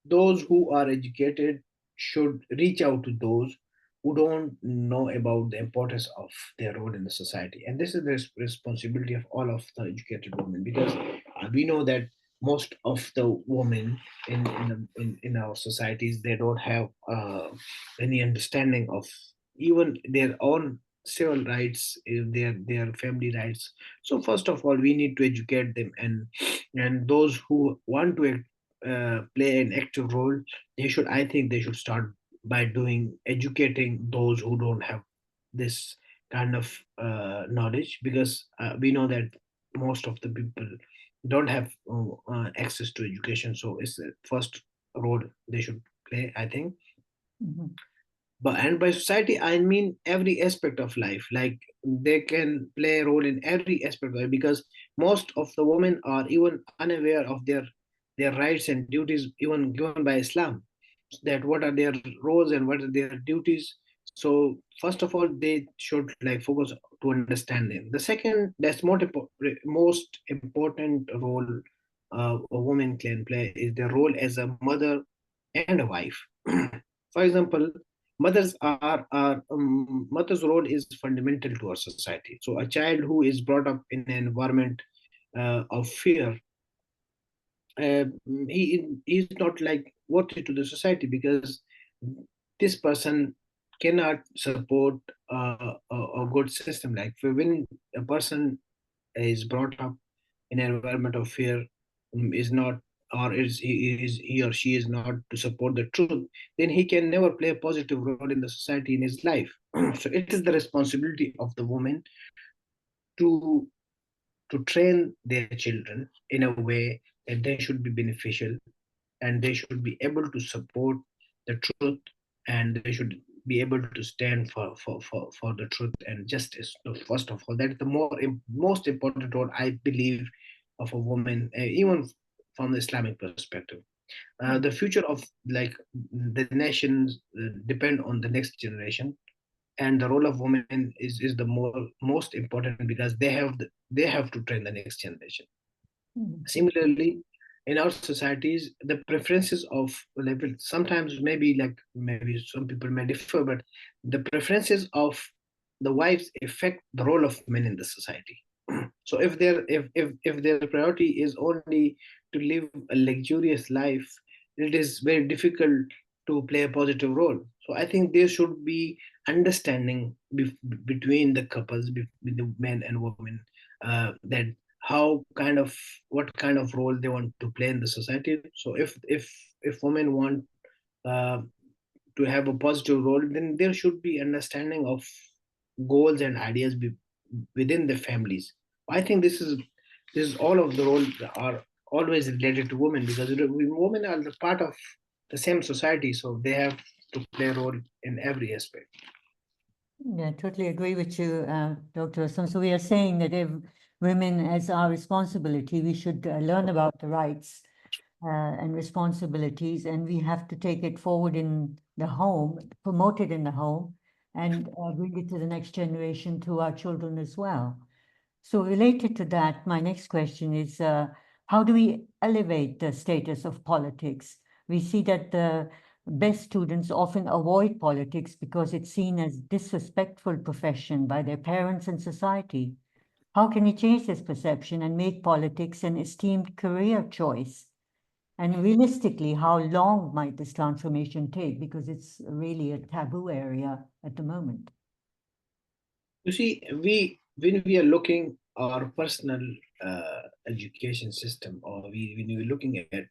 those who are educated should reach out to those who don't know about the importance of their role in the society, and this is the responsibility of all of the educated women, because we know that most of the women in our societies, they don't have any understanding of even their own civil rights, their family rights. So first of all, we need to educate them, and those who want to play an active role, I think they should start by doing educating those who don't have this kind of knowledge, because we know that most of the people don't have access to education. So it's the first role they should play, I think. Mhm. But and by society I mean every aspect of life, like they can play a role in every aspect of it, because most of the women are even unaware of their rights and duties even given by Islam, that what are their roles and what are their duties. So first of all they should like focus to understand them. The second, that's most important role a woman can play is their role as a mother and a wife. For example, mother's role is fundamental to our society. So a child who is brought up in an environment of fear, uh, he is not like worthy to the society, because this person cannot support a good system. Like when a person is brought up in an environment of fear, is not, or he or she is not to support the truth, then he can never play a positive role in the society in his life. So it is the responsibility of the woman to train their children in a way that they should be beneficial, and they should be able to support the truth, and they should be able to stand for the truth and justice. So first of all, that is the most important role I believe of a woman, even from the Islamic perspective. The future of like the nations depend on the next generation, and the role of women is the most important, because they have to train the next generation. Mhm. Similarly, in our societies, the preferences of like, sometimes maybe some people may differ, but the preferences of the wives affect the role of men in the society. So if their priority is only to live a luxurious life, it is very difficult to play a positive role. So I think there should be understanding between the couples, with the men and women, that how kind of what kind of role they want to play in the society. So if women want uh, to have a positive role, then there should be understanding of goals and ideas within the families. I think this is all of the roles are always related to women, because women are the part of the same society, so they have to play a role in every aspect. Yeah, I totally agree with you, Dr. Aslam. So we are saying that if women as our responsibility, we should learn about the rights and responsibilities, and we have to take it forward in the home, promote it in the home, and bring it to the next generation, to our children as well. So related to that, my next question is, how do we elevate the status of politics? We see that the best students often avoid politics because it's seen as disrespectful profession by their parents and society. How can we change this perception and make politics an esteemed career choice? And realistically, how long might this transformation take? Because it's really a taboo area at the moment. You see, we when we are looking our personal education system, or when we're looking at,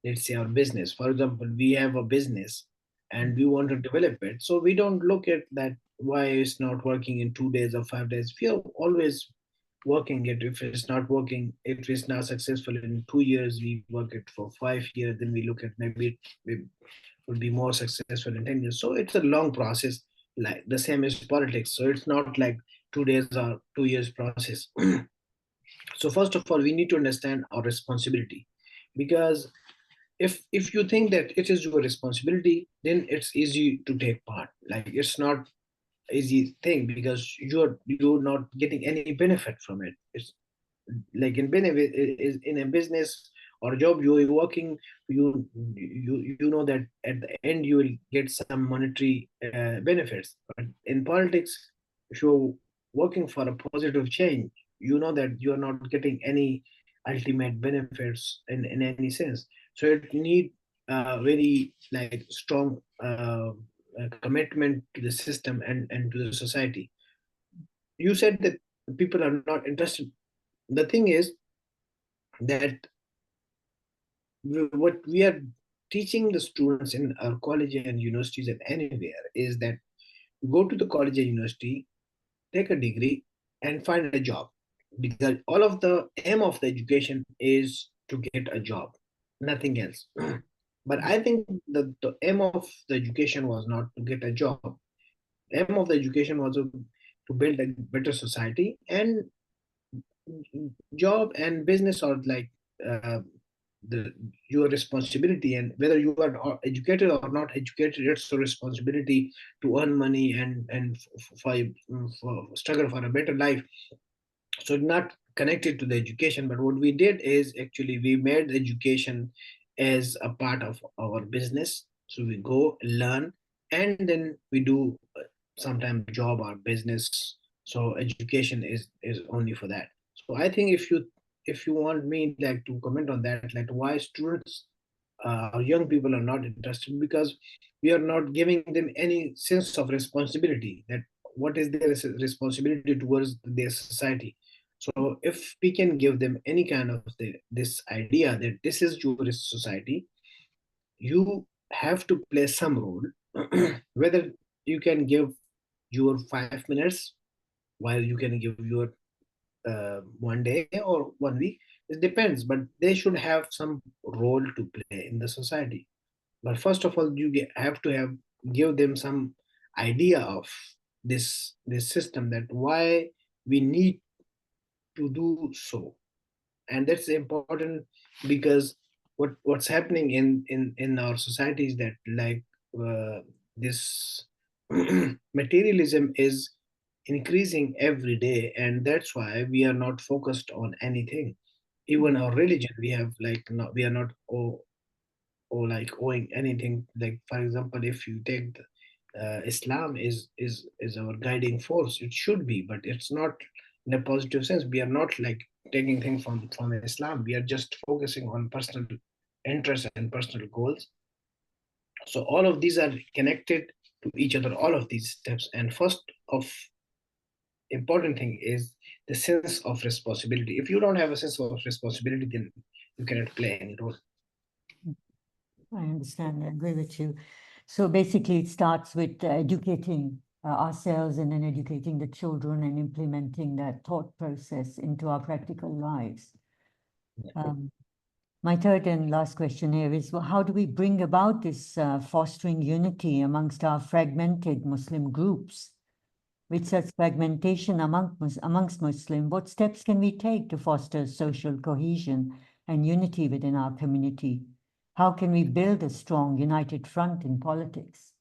let's say, our business. For example, we have a business and we want to develop it, so we don't look at that why it's not working in 2 days or 5 days. We are always working it. If it's not working, if it's not successful in 2 years, we work it for 5 years, then we look at maybe it will be more successful in 10 years. So it's a long process, like the same as politics. So it's not like 2 days or 2 years process. So first of all, we need to understand our responsibility, because if you think that it is your responsibility, then it's easy to take part. Like it's not easy thing, because you're not getting any benefit from it. It's like in benefit is in a business or job you're working, you know that at the end you will get some monetary benefits. But in politics, if you're working for a positive change, you know that you are not getting any ultimate benefits in any sense. So it need very like strong commitment to the system and to the society. You said that people are not interested. The thing is that what we are teaching the students in our college and universities and anywhere is that go to the college and university, take a degree, and find a job, because all of the aim of the education is to get a job, nothing else. But I think the aim of the education was not to get a job. The aim of the education was to build a better society, and job and business are like uh, the your responsibility, and whether you are educated or not educated, it's your responsibility to earn money and for struggle for a better life. So not connected to the education, but what we did is actually we made education as a part of our business. So we go learn, and then we do sometimes job or business. So education is only for that. So I think if you want me like to comment on that, like why students or young people are not interested, because we are not giving them any sense of responsibility, that what is their responsibility towards their society. So if we can give them any kind of this idea that this is your society, you have to play some role. Whether you can give your 5 minutes, while you can give your one day or one week, it depends, but they should have some role to play in the society. But first of all, have to have give them some idea of this system, that why we need to do so. And that's important, because what's happening in our society is that like this materialism is increasing every day, and that's why we are not focused on anything. Even our religion, we have like not, we are not or like owing anything. Like for example, if you take Islam is our guiding force. It should be, but it's not in a positive sense. We are not like taking things from Islam. We are just focusing on personal interests and personal goals. So all of these are connected to each other. All of these steps, and first of important thing is the sense of responsibility. If you don't have a sense of responsibility, then you cannot play any role. I understand. I agree with you. So basically, it starts with educating ourselves and then educating the children and implementing that thought process into our practical lives. Um, my third and last question here is, well, how do we bring about this fostering unity amongst our fragmented Muslim groups? With such fragmentation amongst Muslims, what steps can we take to foster social cohesion and unity within our community? How can we build a strong, united front in politics?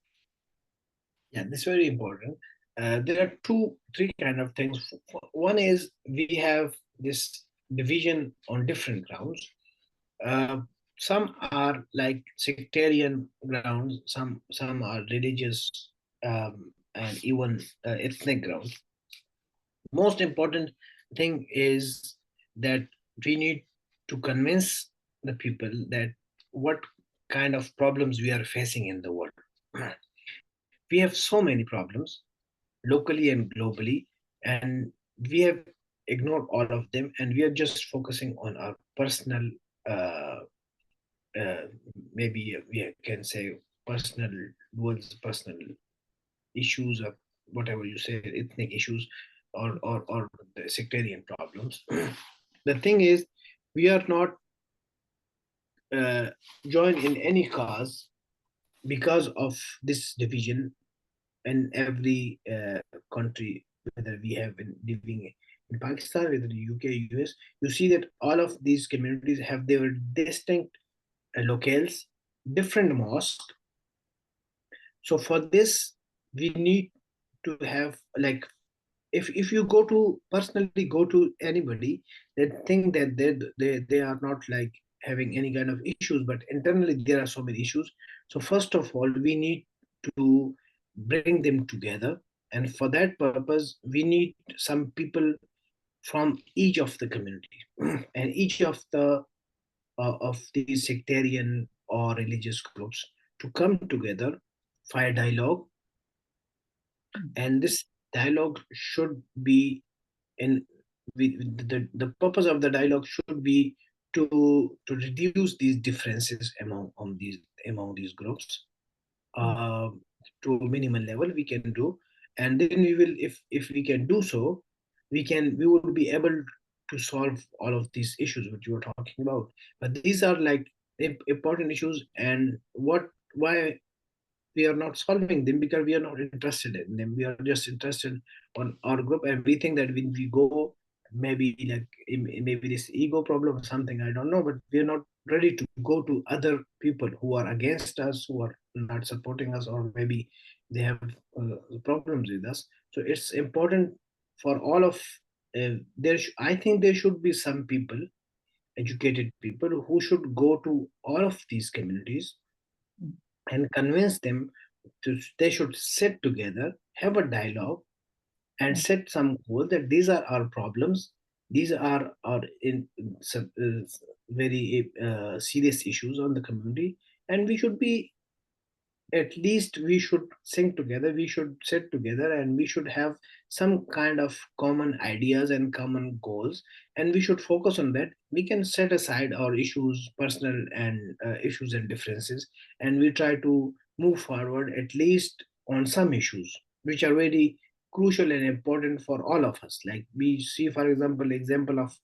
Yeah, this is very important. There are three kind of things. One is we have this division on different grounds. Uh, some are like sectarian grounds, some are religious, and even ethnic grounds. Most important thing is that we need to convince the people that what kind of problems we are facing in the world. We have so many problems locally and globally, and we have ignored all of them, and we are just focusing on our personal uh, maybe we can say personal goals, personal issues, or whatever you say, ethnic issues, or the sectarian problems. The thing is, we are not uh, joined in any cause because of this division in every country, whether we have been living in Pakistan, whether the UK, US. You see that all of these communities have their distinct locales, different mosques. So for this, we need to have like, if you go to personally go to anybody, they think that they are not like having any kind of issues, but internally there are so many issues. So first of all, we need to bring them together, and for that purpose we need some people from each of the community and each of these sectarian or religious groups to come together for a dialogue. And this dialogue should be in the purpose of the dialogue should be to reduce these differences among these groups uh, to a minimal level we can do. and then we will, if we can do so, we would be able to solve all of these issues which you were talking about. But these are like important issues, and why we are not solving them? Because we are not interested in them. We are just interested on our group, and we think that when we go, maybe like maybe this ego problem or something, I don't know, but we are not ready to go to other people who are against us, who are not supporting us, or maybe they have problems with us. So it's important for all of I think there should be some people, educated people, who should go to all of these communities and convince them to, they should sit together, have a dialogue, and set some goal that these are our problems, these are our very serious issues on the community, and we should be, at least we should sing together, we should sit together, and we should have some kind of common ideas and common goals, and we should focus on that. We can set aside our issues, personal and issues and differences, and we try to move forward at least on some issues which are very crucial and important for all of us. Like we see, for example of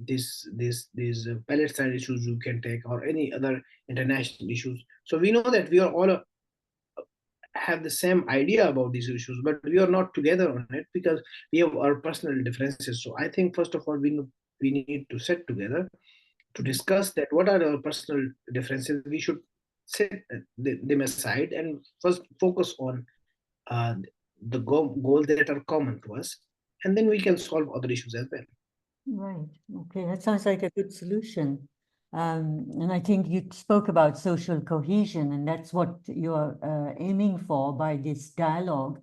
these Palestine issues you can take, or any other international issues. So we know that we are all have the same idea about these issues, but we are not together on it because we have our personal differences. So I think first of all we need to sit together to discuss that what are our personal differences. We should set them aside and first focus on uh, the goals that are common to us, and then we can solve other issues as well. Right. Okay, that sounds like a good solution. And I think you spoke about social cohesion, and that's what you're aiming for by this dialogue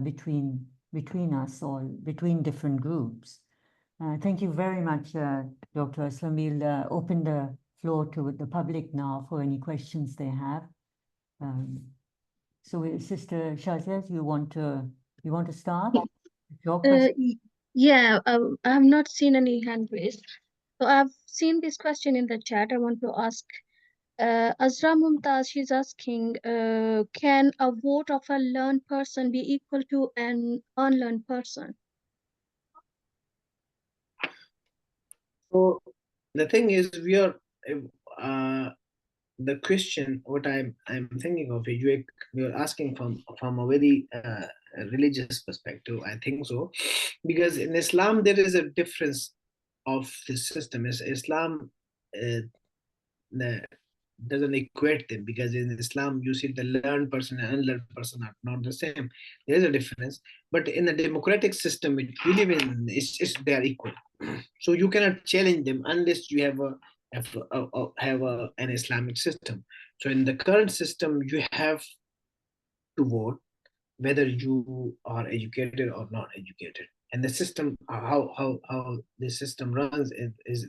between us, or between different groups. Thank you very much, Dr. Aslam. We'll open the floor to the public now for any questions they have. So, Sister Shazia, you want to start? Your question? Yeah, I have not seen any hand raised. So I've seen this question in the chat. I want to ask Azra Mumtaz. She's asking, can a vote of a learned person be equal to an unlearned person? So the thing is, uh, the question what I'm thinking of is, you're asking from a very religious perspective, I think so, because in Islam there is a difference of the system. Is Islam uh, the, doesn't equate them, because in Islam you see the learned person and unlearned person are not the same. There is a difference, but in the democratic system which we live in, they are equal. So you cannot challenge them unless you have an Islamic system. So in the current system, you have to vote whether you are educated or not educated. And the system, how the system runs is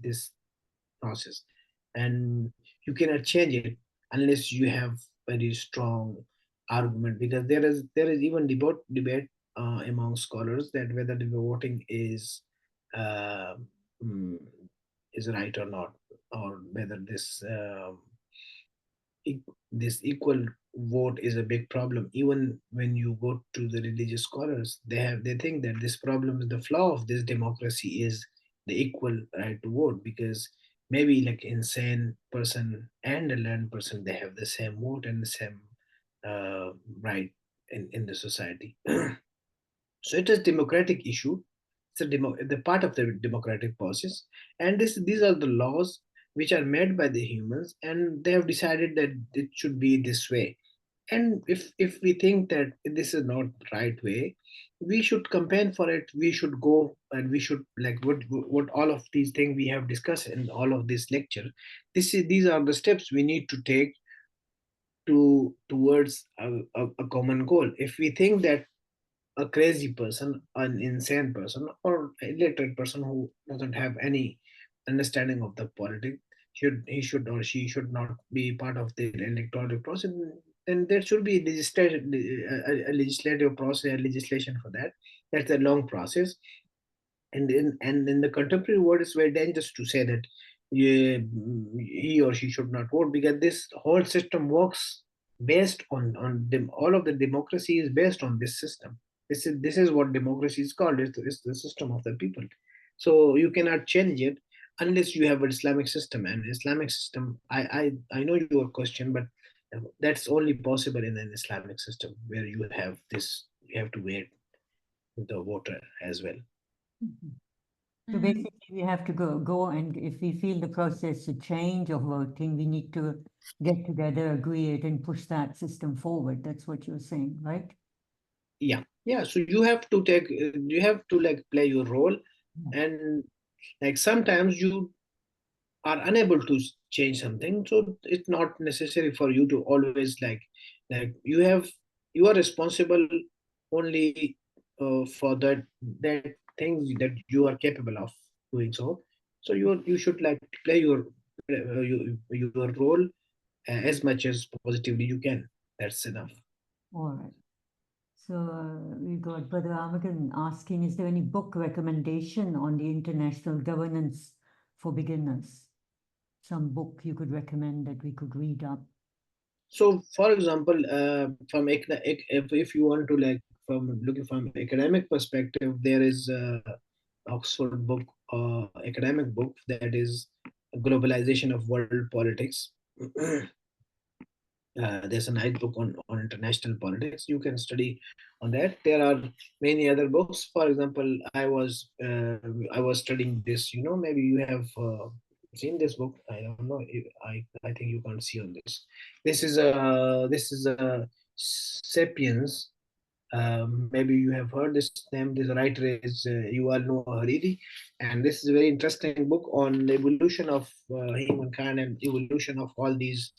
this process, and you cannot change it unless you have very strong argument, because there is even debate among scholars that whether the voting uh, mm, is right or not, or whether this equal vote is a big problem. Even when you go to the religious scholars, they think that this problem is the flaw of this democracy is the equal right to vote, because maybe like insane person and a learned person, they have the same vote and the same uh, right in the society. So it is democratic issue. It's the part of the democratic process, and these are the laws which are made by the humans, and they have decided that it should be this way. And if we think that this is not right way, we should campaign for it. We should go and we should, like, what all of these things we have discussed in all of this lecture. These are the steps we need to take towards a common goal. If we think that a crazy person, an insane person, or a illiterate person who doesn't have any understanding of the politics, he should or she should not be part of the electoral process, then there should be a legislative process, a legislation for that. That's a long process, and in the contemporary world, it's very dangerous to say that, yeah, he or she should not vote, because this whole system works based on them. All of the democracy is based on this system. This is what democracy is called. It's the system of the people. So you cannot change it unless you have an Islamic system. And Islamic system, I know your question, but that's only possible in an Islamic system where you have this. You have to wait the voter as well. So basically, we have to go, and if we feel the process to change of voting, we need to get together, agree it, and push that system forward. That's what you're saying, right? Yeah. So you have to take, you have to like play your role, and like sometimes you are unable to change something, so it's not necessary for you to always like you are responsible only for that things that you are capable of doing. So you should like play your role as much as positively you can. That's enough. All right. So we got Brother Armagan asking, is there any book recommendation on the international governance for beginners? Some book you could recommend that we could read up? So for example, if you want to like from looking from academic perspective, there is Oxford book, academic book, that is Globalization of World Politics. There's a nice book on international politics. You can study on that. There are many other books. For example, I was studying this. Maybe you have seen this book. I don't know. I think you can't see on this. This is a Sapiens. Maybe you have heard this name. This writer is Yuval Noah Hariri, and this is a very interesting book on the evolution of humankind and evolution of all these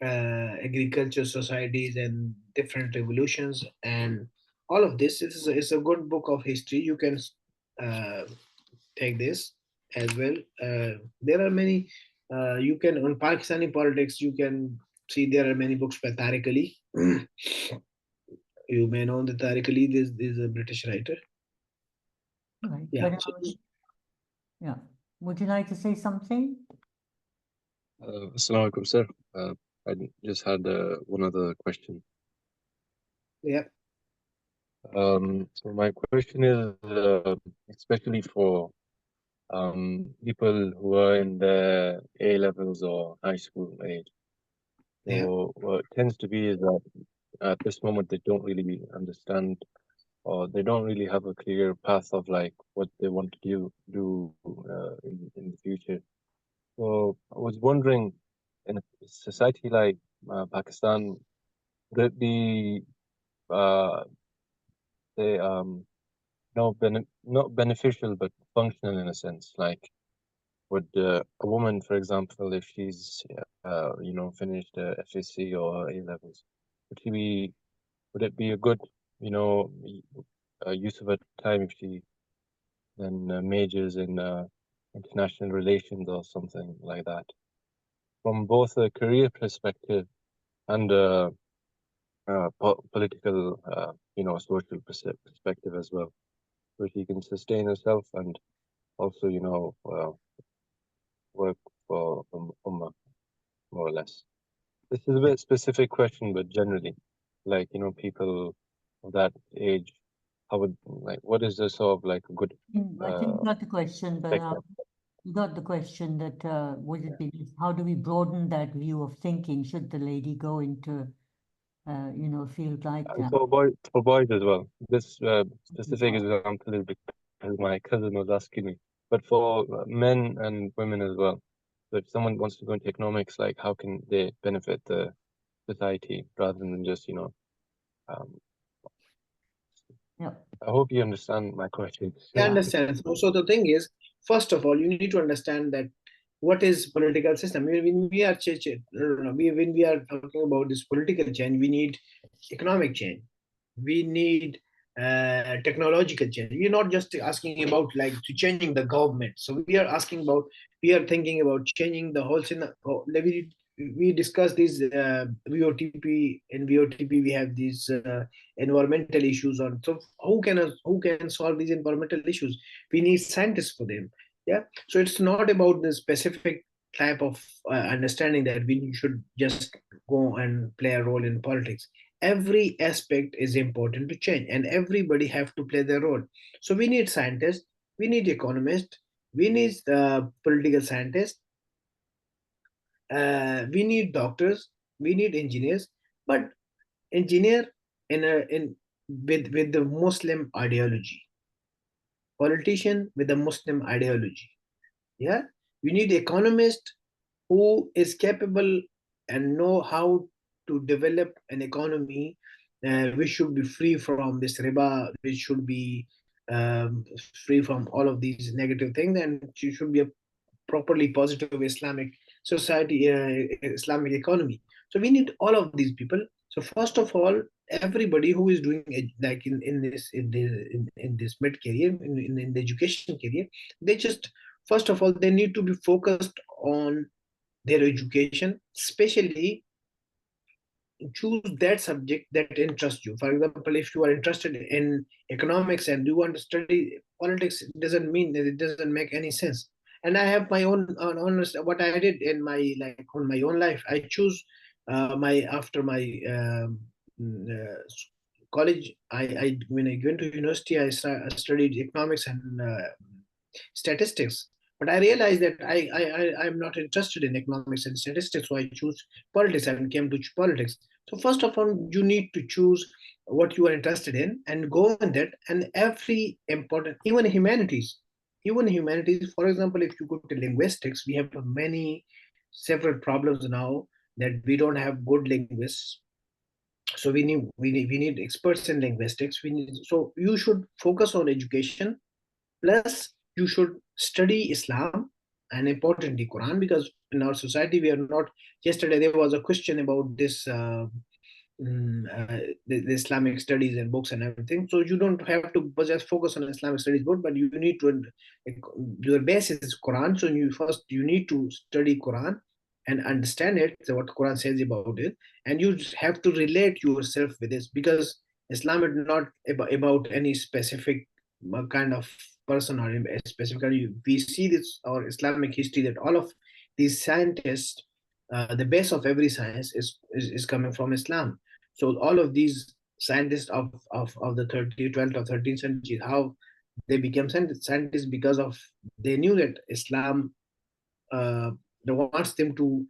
agriculture societies and different revolutions and all of this. It's a good book of history. You can uh, take this as well. There are many. You can on Pakistani politics. You can see there are many books by Tariq Ali. You may know the Tariq Ali. This is a British writer. Right. Yeah. But, yeah. Would you like to say something? Assalamu alaikum, sir. I just had one other question. Yeah. So my question is, especially for people who are in the A levels or high school age. Yeah. So what tends to be is that at this moment they don't really understand, or they don't really have a clear path of like what they want to do in the future. So I was wondering, in a society like Pakistan, would it be say not beneficial but functional in a sense? Like, would a woman, for example, if she's finished FSC or A levels, would it be a good use of her time if she then majors in international relations or something like that? From both a career perspective and political, social perspective as well, so she can sustain herself and also, work for Ummah, more or less. This is a bit specific question, but generally, like, people of that age, what is the sort of like a good I think you got the question, but spectrum? you got the question that would it be, how do we broaden that view of thinking? Should the lady go into, a field like And that? for boys as well. This specific example is because my cousin was asking me, but for men and women as well. So if someone wants to go into economics, like how can they benefit the society rather than just, um, Yeah. I hope you understand my question. I understand. So the thing is, first of all, you need to understand that what is political system. When we are when we are talking about this political change, we need economic change. We need technological change. We're not just asking about like to changing the government. So we are thinking about changing the whole system. We discussed these VOTP. In VOTP we have these environmental issues on. So who can solve these environmental issues? We need scientists for them. Yeah. So it's not about the specific type of understanding that we should just go and play a role in politics. Every aspect is important to change, and everybody have to play their role. So we need scientists, we need economists, we need political scientists, we need doctors, we need engineers, but engineer in with the Muslim ideology, politician with the Muslim ideology. Yeah, we need economist who is capable and know how to develop an economy which should be free from this riba, which should be free from all of these negative things, and it should be a properly positive Islamic society, Islamic economy. So we need all of these people. So first of all, everybody who is doing it, like in this mid career, in the education career, they just first of all they need to be focused on their education, especially choose that subject that interests you. For example, if you are interested in economics and you want to study politics, it doesn't mean that it doesn't make any sense. And I have my own honest what I did in my like on my own life. I choose my after my college. I when I went to university, I studied economics and statistics. But I realized that I'm not interested in economics and statistics, so I choose politics and came to politics. So first of all, you need to choose what you are interested in and go in that. And every important, even humanities. For example, if you go to linguistics, we have many several problems now that we don't have good linguists. So we need experts in linguistics. We need, so you should focus on education. Plus, you should study Islam and importantly Quran, because in our society we are not. Yesterday there was a question about this the Islamic studies and books and everything. So you don't have to just focus on Islamic studies book, but you need to your base is Quran. So you need to study Quran and understand it, so what Quran says about it, and you just have to relate yourself with this, because Islam is not about any specific kind of person, or specifically we see this our Islamic history that all of these scientists, the base of every science is coming from Islam. So all of these scientists of the 12th or 13th century, how they became scientists, because of they knew that Islam uh, wants them to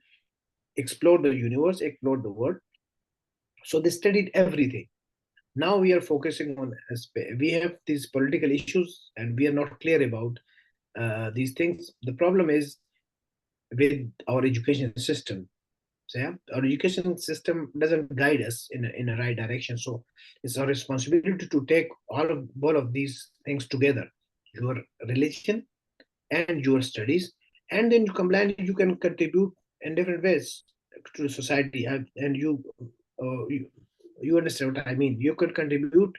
explore the universe, explore the world. So they studied everything. Now we are focusing on, we have these political issues and we are not clear about these things. The problem is with our education system. So yeah, our education system doesn't guide us in a right direction. So it's our responsibility to take all of these things together, your religion and your studies, and then you combine it, you can contribute in different ways to the society. And you understand what I mean. You could contribute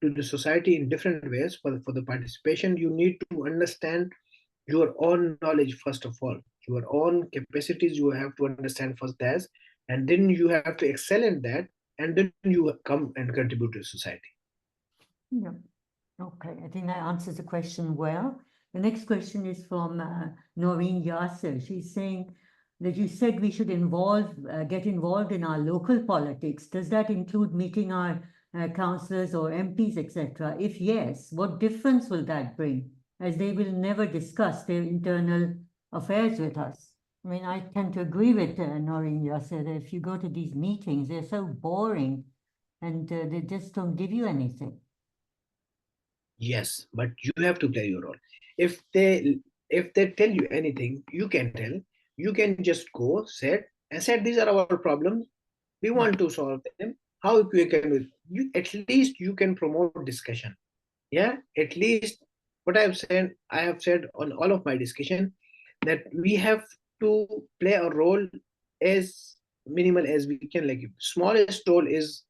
to the society in different ways. For the participation, you need to understand your own knowledge first of all, your own capacities you have to understand first as, and then you have to excel in that, and then you come and contribute to society. Yeah. Okay, I think that answers the question well. The next question is from Noreen Yasser. She's saying that you said we should get involved in our local politics. Does that include meeting our councillors or MPs, etc.? If yes, what difference will that bring, as they will never discuss their internal affairs with us? I mean, I tend to agree with Noreen Yasser that if you go to these meetings, they're so boring and they just don't give you anything. Yes, but you have to play your role. If they tell you anything, you can tell. You can just go said and said these are our problems. We want to solve them. How we can you at least you can promote discussion. Yeah, at least what I have said on all of my discussion, that we have to play a role as minimal as we can. Like smallest role is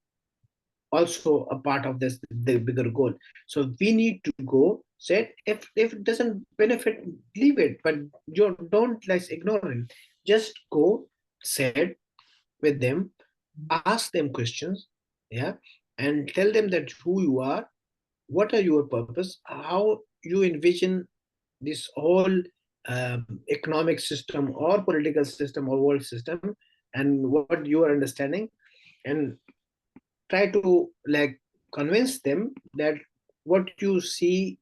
also a part of this the bigger goal. So we need to go said, if it doesn't benefit, leave it, but you don't like ignore it. Just go said with them, ask them questions, yeah, and tell them that who you are, what are your purpose, how you envision this whole economic system or political system or world system and what you are understanding, and try to like convince them that what you see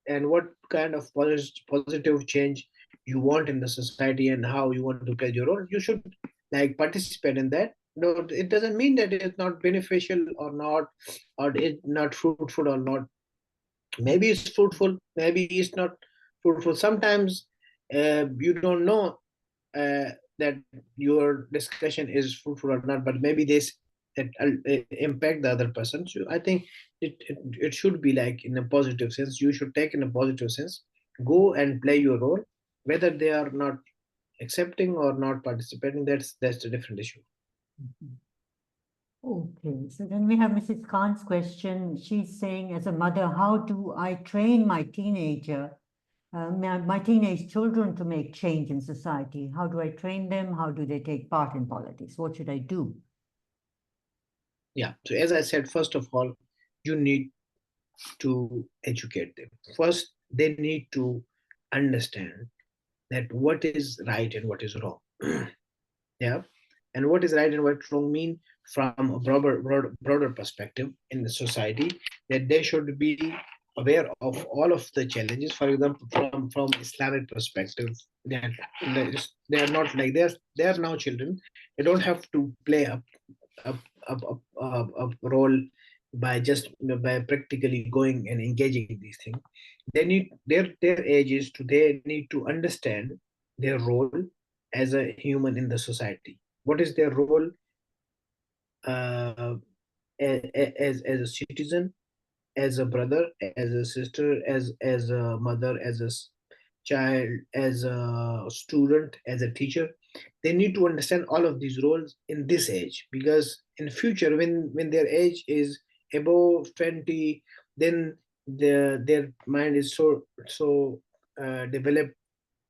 and what kind of positive change you want in the society and how you want to play your role, you should like participate in that. No, it doesn't mean that it's not beneficial or not, or it's not fruitful or not. Maybe it's fruitful, maybe it's not fruitful. Sometimes you don't know that your discussion is fruitful or not, but maybe this that impact the other person. So I think it should be like in a positive sense. You should take in a positive sense, go and play your role, whether they are not accepting or not participating. That's a different issue. Mhm. Okay, so then we have Mrs. Khan's question. She's saying, as a mother, how do I train my my teenage children to make change in society? How do I train them? How do they take part in politics? What should I do? Yeah. So as I said, first of all, you need to educate them. First, they need to understand that what is right and what is wrong. Yeah, and what is right and what wrong mean from a broader perspective in the society, that they should be aware of all of the challenges. For example, from Islamic perspective, that they are not like they are now children. They don't have to play a, a role by just by practically going and engaging these things. They need their age is to they need to understand their role as a human in the society. What is their role uh, as a citizen, as a brother, as a sister, as a mother, as a child, as a student, as a teacher. They need to understand all of these roles in this age, because in future, when their age is above 20, then their mind is so developed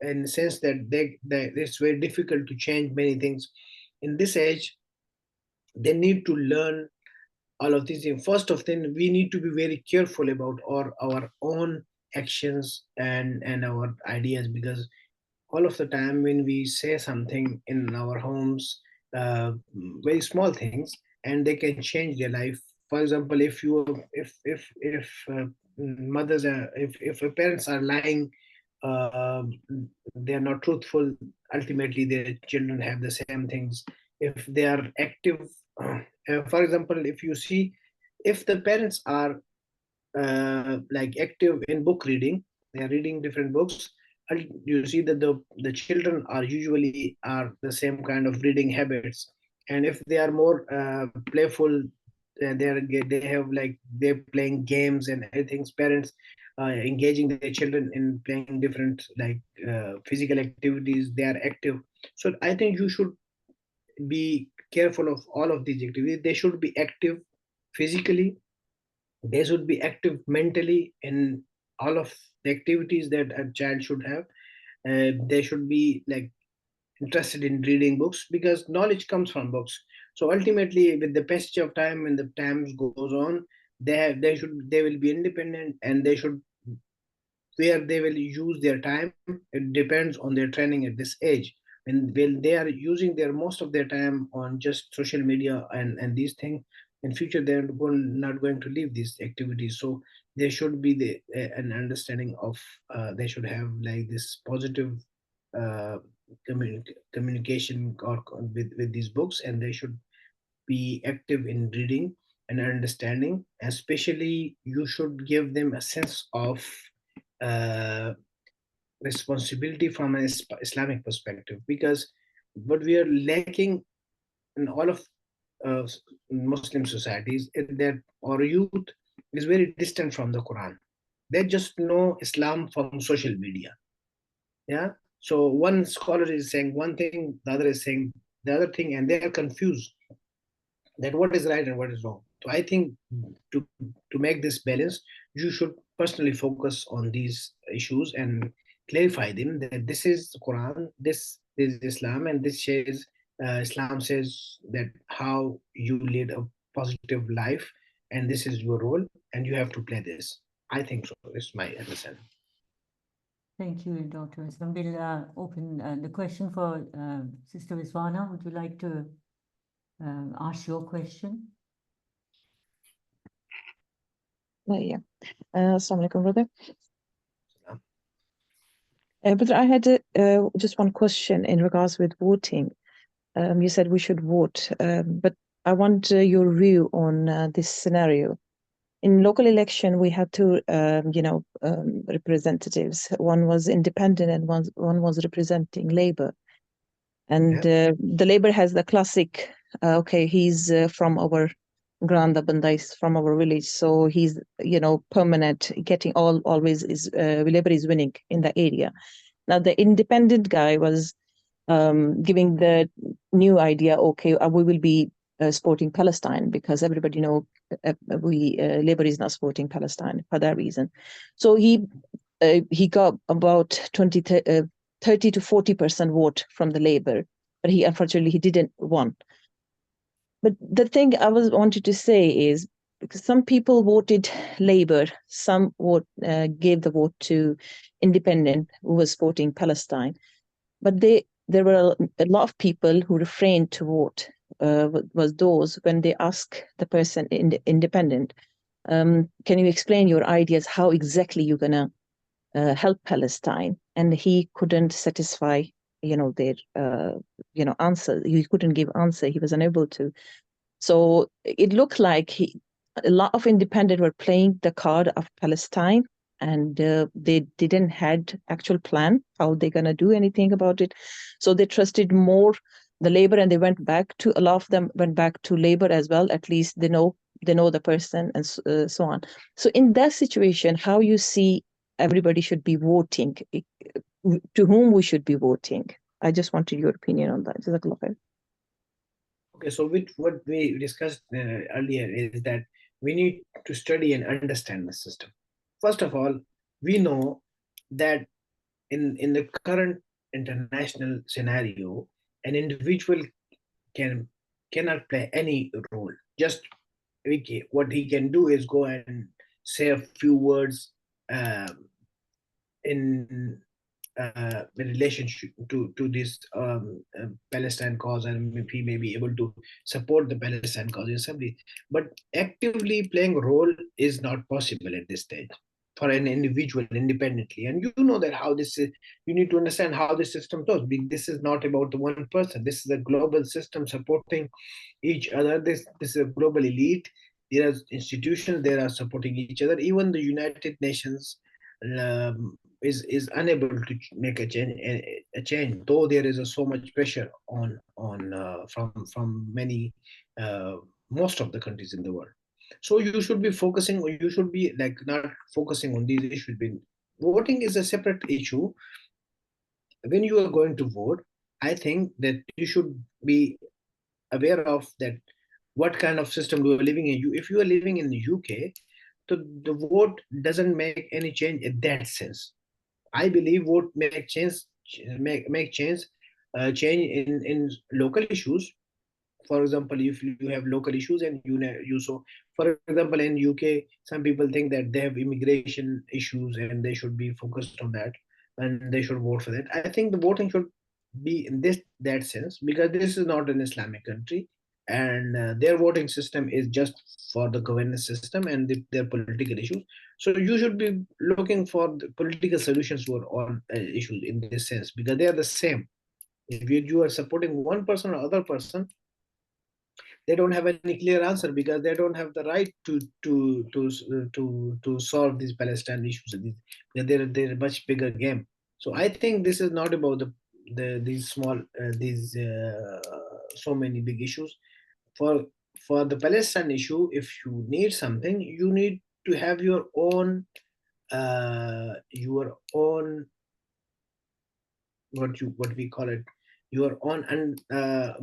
in the sense that they it's very difficult to change many things. In this age, they need to learn all of these things. First of them, we need to be very careful about our own actions and our ideas, because all of the time when we say something in our homes, uh, very small things, and they can change their life. For example, if mothers are if parents are lying, uh, they are not truthful, ultimately their children have the same things. If they are active, for example, if you see, if the parents are like active in book reading, they are reading different books, you see that the children are usually are the same kind of reading habits. And if they are more playful, they have like they're playing games and everything. Parents engaging their children in playing different like physical activities, they are active. So I think you should be careful of all of these activities. They should be active physically, they should be active mentally in all of the activities that a child should have. They should be like interested in reading books, because knowledge comes from books. So ultimately, with the passage of time and the times goes on, they will be independent, and they should where they will use their time. It depends on their training at this age. When they are using their most of their time on just social media and these things, in future they're not going to leave these activities. So there should be an understanding of they should have like this positive uh, communication with these books, and they should be active in reading and understanding. Especially, you should give them a sense of uh, responsibility from an Islamic perspective, because what we are lacking in all of uh, Muslim societies is that our youth is very distant from the Quran. They just know Islam from social media. Yeah. So one scholar is saying one thing, the other is saying the other thing, and they are confused that what is right and what is wrong. So I think to to make this balance, you should personally focus on these issues and clarify them that this is the Quran, this is Islam, and this says Islam says that how you lead a positive life, and this is your role, and you have to play this. I think so. It's my understanding. Thank you, Dr. Aslam. We'll open the question for Sister Rizwana. Would you like to ask your question? Yeah. Assalamu alaikum, brother. Brother, I had just one question in regards with voting. You said we should vote, but I want your view on this scenario. In local election, we had two, representatives. One was independent and one was representing Labour. And the Labour has the classic, okay, he's from our Granda Bandais, from our village, so he's, permanent, getting always is, Labour is winning in the area. Now, the independent guy was giving the new idea, okay, we will be supporting Palestine, because everybody know Labour is not supporting Palestine for that reason. So he got about 30 to 40% vote from the Labour, but unfortunately he didn't won. But the thing I wanted to say is, because some people voted Labour, some gave the vote to independent who was supporting Palestine, but there were a lot of people who refrained to vote. Was those when they ask the person independent, can you explain your ideas? How exactly you're gonna help Palestine? And he couldn't satisfy, their, answer. He couldn't give answer. He was unable to. So it looked like a lot of independent were playing the card of Palestine, and they didn't had actual plan how they're gonna do anything about it. So they trusted more the Labour, and they went back to, a lot of them went back to Labour as well. At least they know the person, and so on. So in that situation, how you see everybody should be voting, to whom we should be voting? I just wanted your opinion on that. Jazakallah khair. Okay, so what we discussed earlier is that we need to study and understand the system. First of all, we know that in the current international scenario, an individual cannot play any role. Just what he can do is go and say a few words in relationship to this Palestine cause, and he may be able to support the Palestine cause in assembly. But actively playing a role is not possible at this stage for an individual independently. And you know that how this is, you need to understand how the system goes. This is not about the one person. This is a global system supporting each other. This is a global elite. There are institutions that are supporting each other. Even the United Nations is unable to make a change, though there is so much pressure on from many most of the countries in the world. So you should be focusing, or you should be like not focusing on these issues. Voting is a separate issue. When you are going to vote, I think that you should be aware of that what kind of system you are living in. If you are living in the UK, the vote doesn't make any change in that sense. I believe vote make change in local issues. For example, if you have local issues and you so, for example, in UK, some people think that they have immigration issues and they should be focused on that, and they should vote for that. I think the voting should be in that sense, because this is not an Islamic country, and their voting system is just for the governance system and their political issues. So you should be looking for the political solutions for all issues in this sense, because they are the same. If you are supporting one person or other person, they don't have any clear answer, because they don't have the right to solve these Palestine issues. Because they're a much bigger game. So I think this is not about these small these so many big issues. For the Palestine issue, if you need something, you need to have your own what we call it, your own and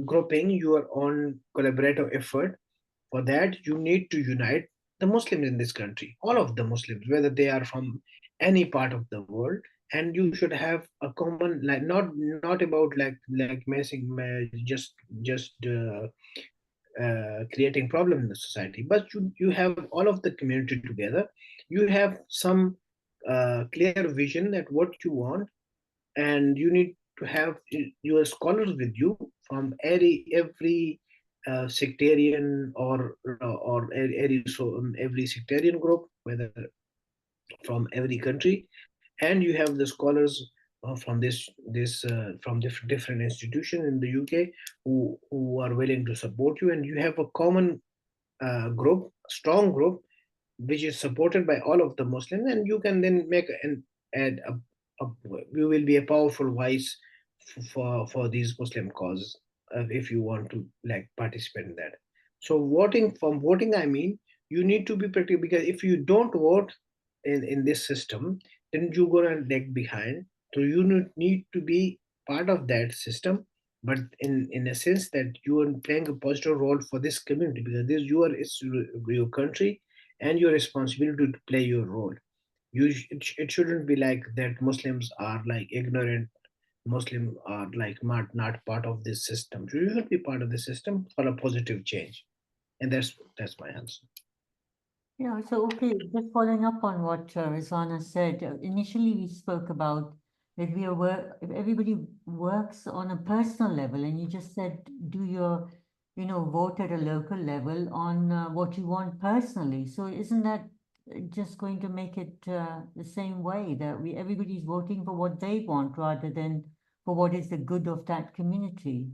grouping, your own collaborative effort. For that, you need to unite the Muslims in this country, all of the Muslims, whether they are from any part of the world. And you should have a common, like, not about like messing just creating problem in the society, but you have all of the community together. You have some a clear vision at what you want, and you need to have your scholars with you from every sectarian or every sectarian group, whether from every country, and you have the scholars from different institutions in the UK who are willing to support you, and you have a common group, strong group, which is supported by all of the Muslims, and you can then make an add a you will be a powerful voice for these Muslim causes if you want to like participate in that. So voting, I mean, you need to be practical, because if you don't vote in this system, then you're gonna lag behind. So you need to be part of that system, but in a sense that you are playing a positive role for this community, because this it's your country and your responsibility to play your role. It shouldn't be like that Muslims are like ignorant, Muslims are like not part of this system. So you should be part of the system for a positive change, and that's my answer. Yeah, so okay, just following up on what Rizwana said, initially we spoke about that if everybody works on a personal level, and you just said do your, vote at a local level on what you want personally. So isn't that just going to make it the same way that everybody's voting for what they want rather than for what is the good of that community?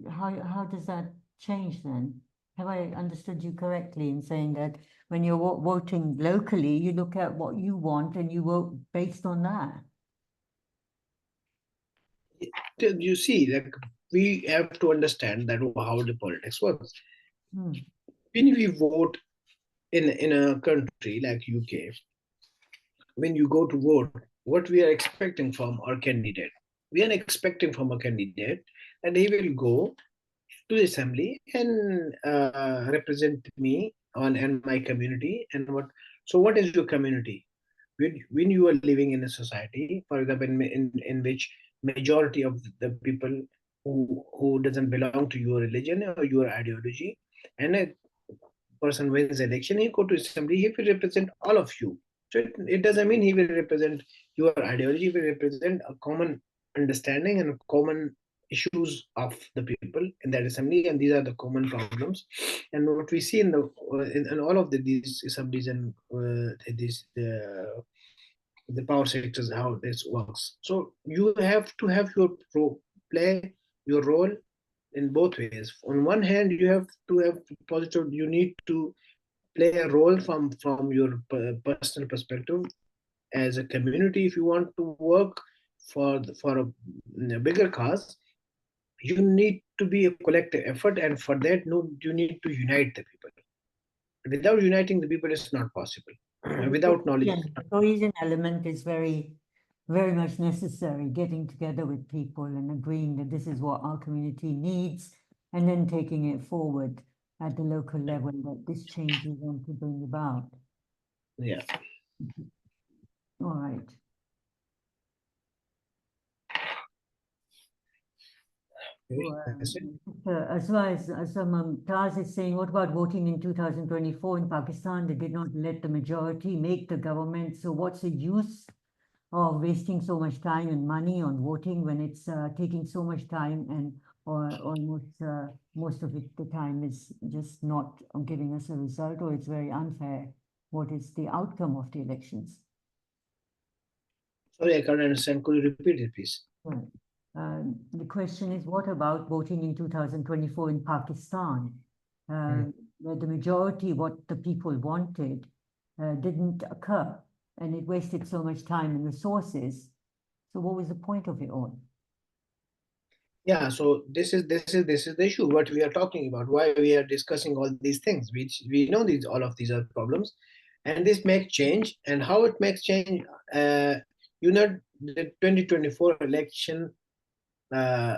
How does that change then? Have I understood you correctly in saying that when you're voting locally, you look at what you want and you vote based on that? You see, like, we have to understand that how the politics works. Hmm. When we vote in a country like UK, when you go to vote, what we are expecting from our candidate, we are expecting from a candidate that he will go to the assembly and represent me on and my community. And what is your community? When you are living in a society, for example, in which majority of the people who doesn't belong to your religion or your ideology, and a person wins election, he go to assembly, he will represent all of you. So it doesn't mean he will represent your ideology, he will represent a common understanding and common issues of the people in that assembly, and these are the common problems. And what we see in all of these assemblies and the power sectors, how this works. So you have to have play your role in both ways. On one hand, you have to have positive. You need to play a role from your personal perspective as a community. If you want to work a bigger cause, you need to be a collective effort, and for that, no, you need to unite the people. Without uniting the people, it's not possible. Without knowledge, Yeah, the cohesion element is very, very much necessary, getting together with people and agreeing that this is what our community needs, and then taking it forward at the local level that this change we want to bring about. yeah. All right. That's it. As well as Taz is saying, what about voting in 2024 in Pakistan? They did not let the majority make the government. So what's the use of wasting so much time and money on voting when it's taking so much time and or almost most of it the time is just not giving us a result, or it's very unfair? What is the outcome of the elections? Sorry, I can't understand. Could you repeat it, please? Right. The question is, what about voting in 2024 in Pakistan? Where the majority, what the people wanted, didn't occur, and it wasted so much time and resources. So what was the point of it all? Yeah, so this is the issue what we are talking about, why we are discussing all these things, which we know these all of these are problems, and this makes change. And how it makes change, the 2024 election uh,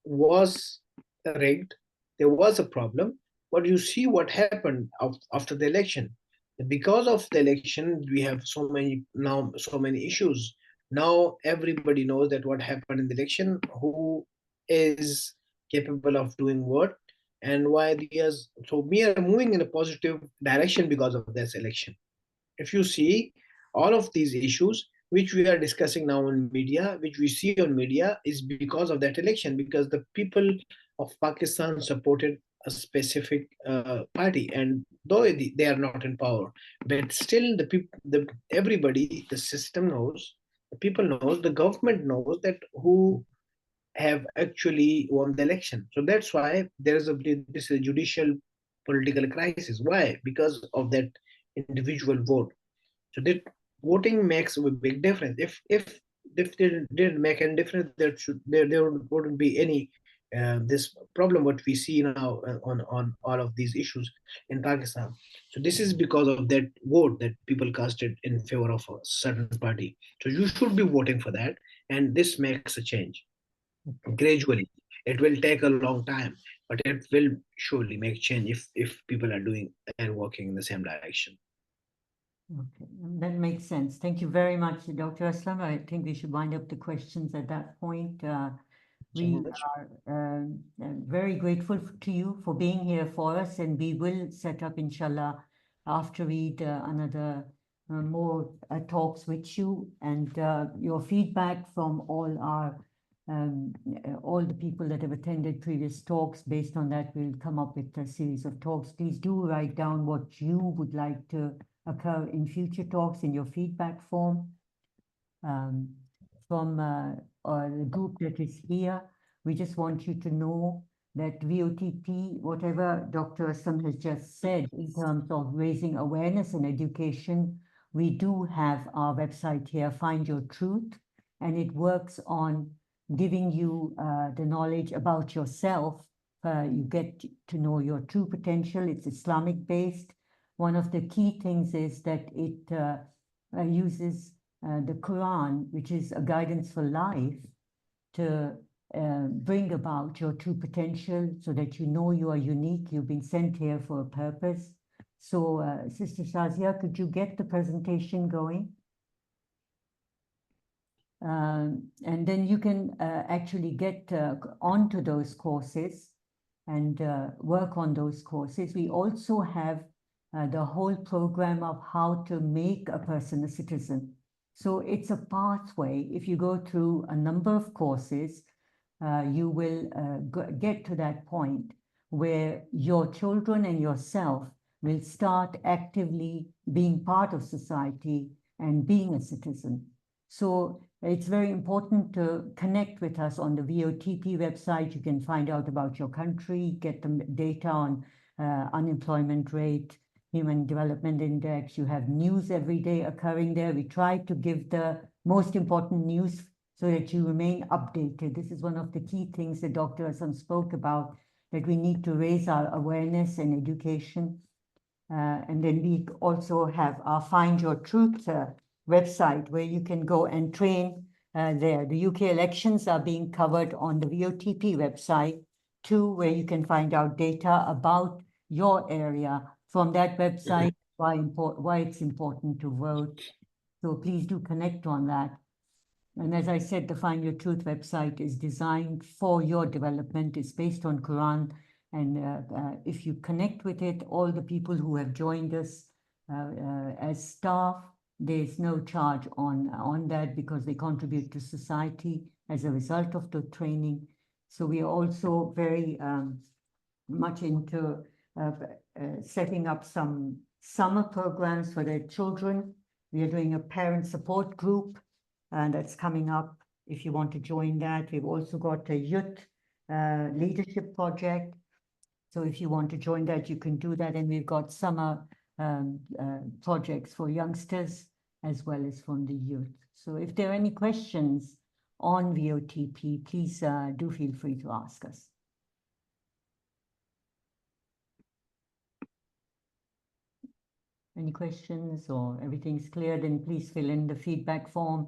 was rigged. There was a problem, but you see what happened after the election. Because of the election, we have so many issues. Now everybody knows that what happened in the election, who is capable of doing what, and why so we are moving in a positive direction because of this election. If you see, all of these issues which we are discussing now in media, which we see on media, is because of that election, because the people of Pakistan supported a specific party, and though they are not in power, but still the people, everybody, the system knows, the people knows, the government knows that who have actually won the election. So that's why there is this is a judicial political crisis. Why? Because of that individual vote. So that voting makes a big difference. If they didn't make any difference, there wouldn't be any this problem what we see now on all of these issues in Pakistan. So this is because of that vote that people casted in favor of a certain party. So you should be voting for that, and this makes a change gradually. It will take a long time, but it will surely make change if people are doing and working in the same direction. Okay, that makes sense. Thank you very much, Dr. Aslam. I think we should wind up the questions at that point. We are very grateful to you for being here for us, and we will set up, inshallah, after Eid, another more talks with you, and your feedback from all the people that have attended previous talks. Based on that, we'll come up with a series of talks. Please do write down what you would like to occur in future talks in your feedback form. From the group that is here, we just want you to know that VOTP, whatever Dr. Aslam has just said in terms of raising awareness and education, we do have our website here, Find Your Truth, and it works on giving you the knowledge about yourself. You get to know your true potential. It's Islamic based. One of the key things is that it uses the Quran, which is a guidance for life, to bring about your true potential so that you know you are unique. You've been sent here for a purpose. So, Sister Shazia, could you get the presentation going? And then you can actually get onto those courses and work on those courses. We also have the whole program of how to make a person a citizen. So it's a pathway. If you go through a number of courses, you will get to that point where your children and yourself will start actively being part of society and being a citizen. So it's very important to connect with us on the VOTP website. You can find out about your country, get the data on unemployment rate, Human Development Index. You have news every day occurring there. We try to give the most important news so that you remain updated. This is one of the key things that Dr. Aslam spoke about, that we need to raise our awareness and education. And then we also have our Find Your Truth website where you can go and train there. The UK elections are being covered on the VOTP website too, where you can find out data about your area from that website, why it's important to vote. So please do connect on that. And as I said, the Find Your Truth website is designed for your development. It's based on Quran. And if you connect with it, all the people who have joined us as staff, there's no charge on that because they contribute to society as a result of the training. So we are also very much into setting up some summer programs for their children. We are doing a parent support group that's coming up if you want to join that. We've also got a youth leadership project. So if you want to join that, you can do that. And we've got summer projects for youngsters as well as from the youth. So if there are any questions on VOTP, please do feel free to ask us. Any questions or everything's clear, then please fill in the feedback form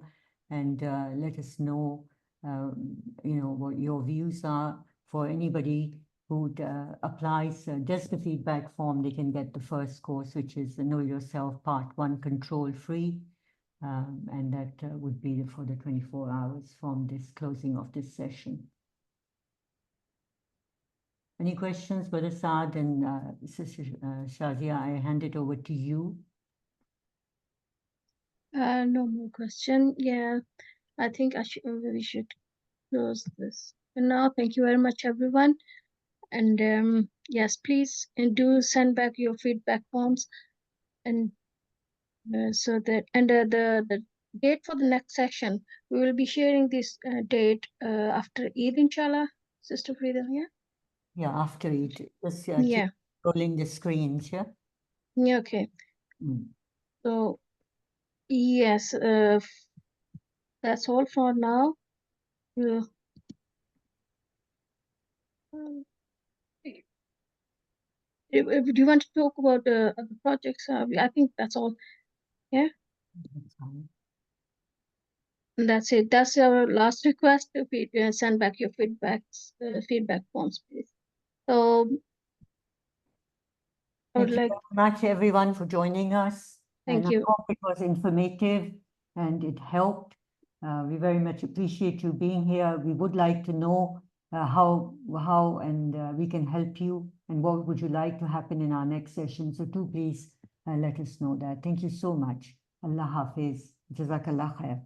and let us know, what your views are. For anybody who applies just the feedback form, they can get the first course, which is the Know Yourself Part 1 Control Free. And that would be for the 24 hours from this closing of this session. Any questions, Brother Saad and Sister Shazia? I hand it over to you. No more question. Yeah, I think we should close this for now. Thank you very much, everyone. And yes, please do send back your feedback forms, and so that the date for the next session, we will be sharing this date after Eid, inshallah, Sister Frida. Yeah. Yeah, after it, just keep Yeah. rolling the screens, yeah? Yeah. Okay. Mm. So yes, that's all for now. Uh, do you want to talk about the other projects? I think that's all. Yeah. That's fine. That's it. That's our last request. To send back your feedback forms, please. So I would Thank you like. very much, everyone, for joining us. And Thank I you. hope it was informative and it helped. We very much appreciate you being here. We would like to know how and we can help you and what would you like to happen in our next session. So do please let us know that. Thank you so much. Allah Hafiz. Jazakallah khair.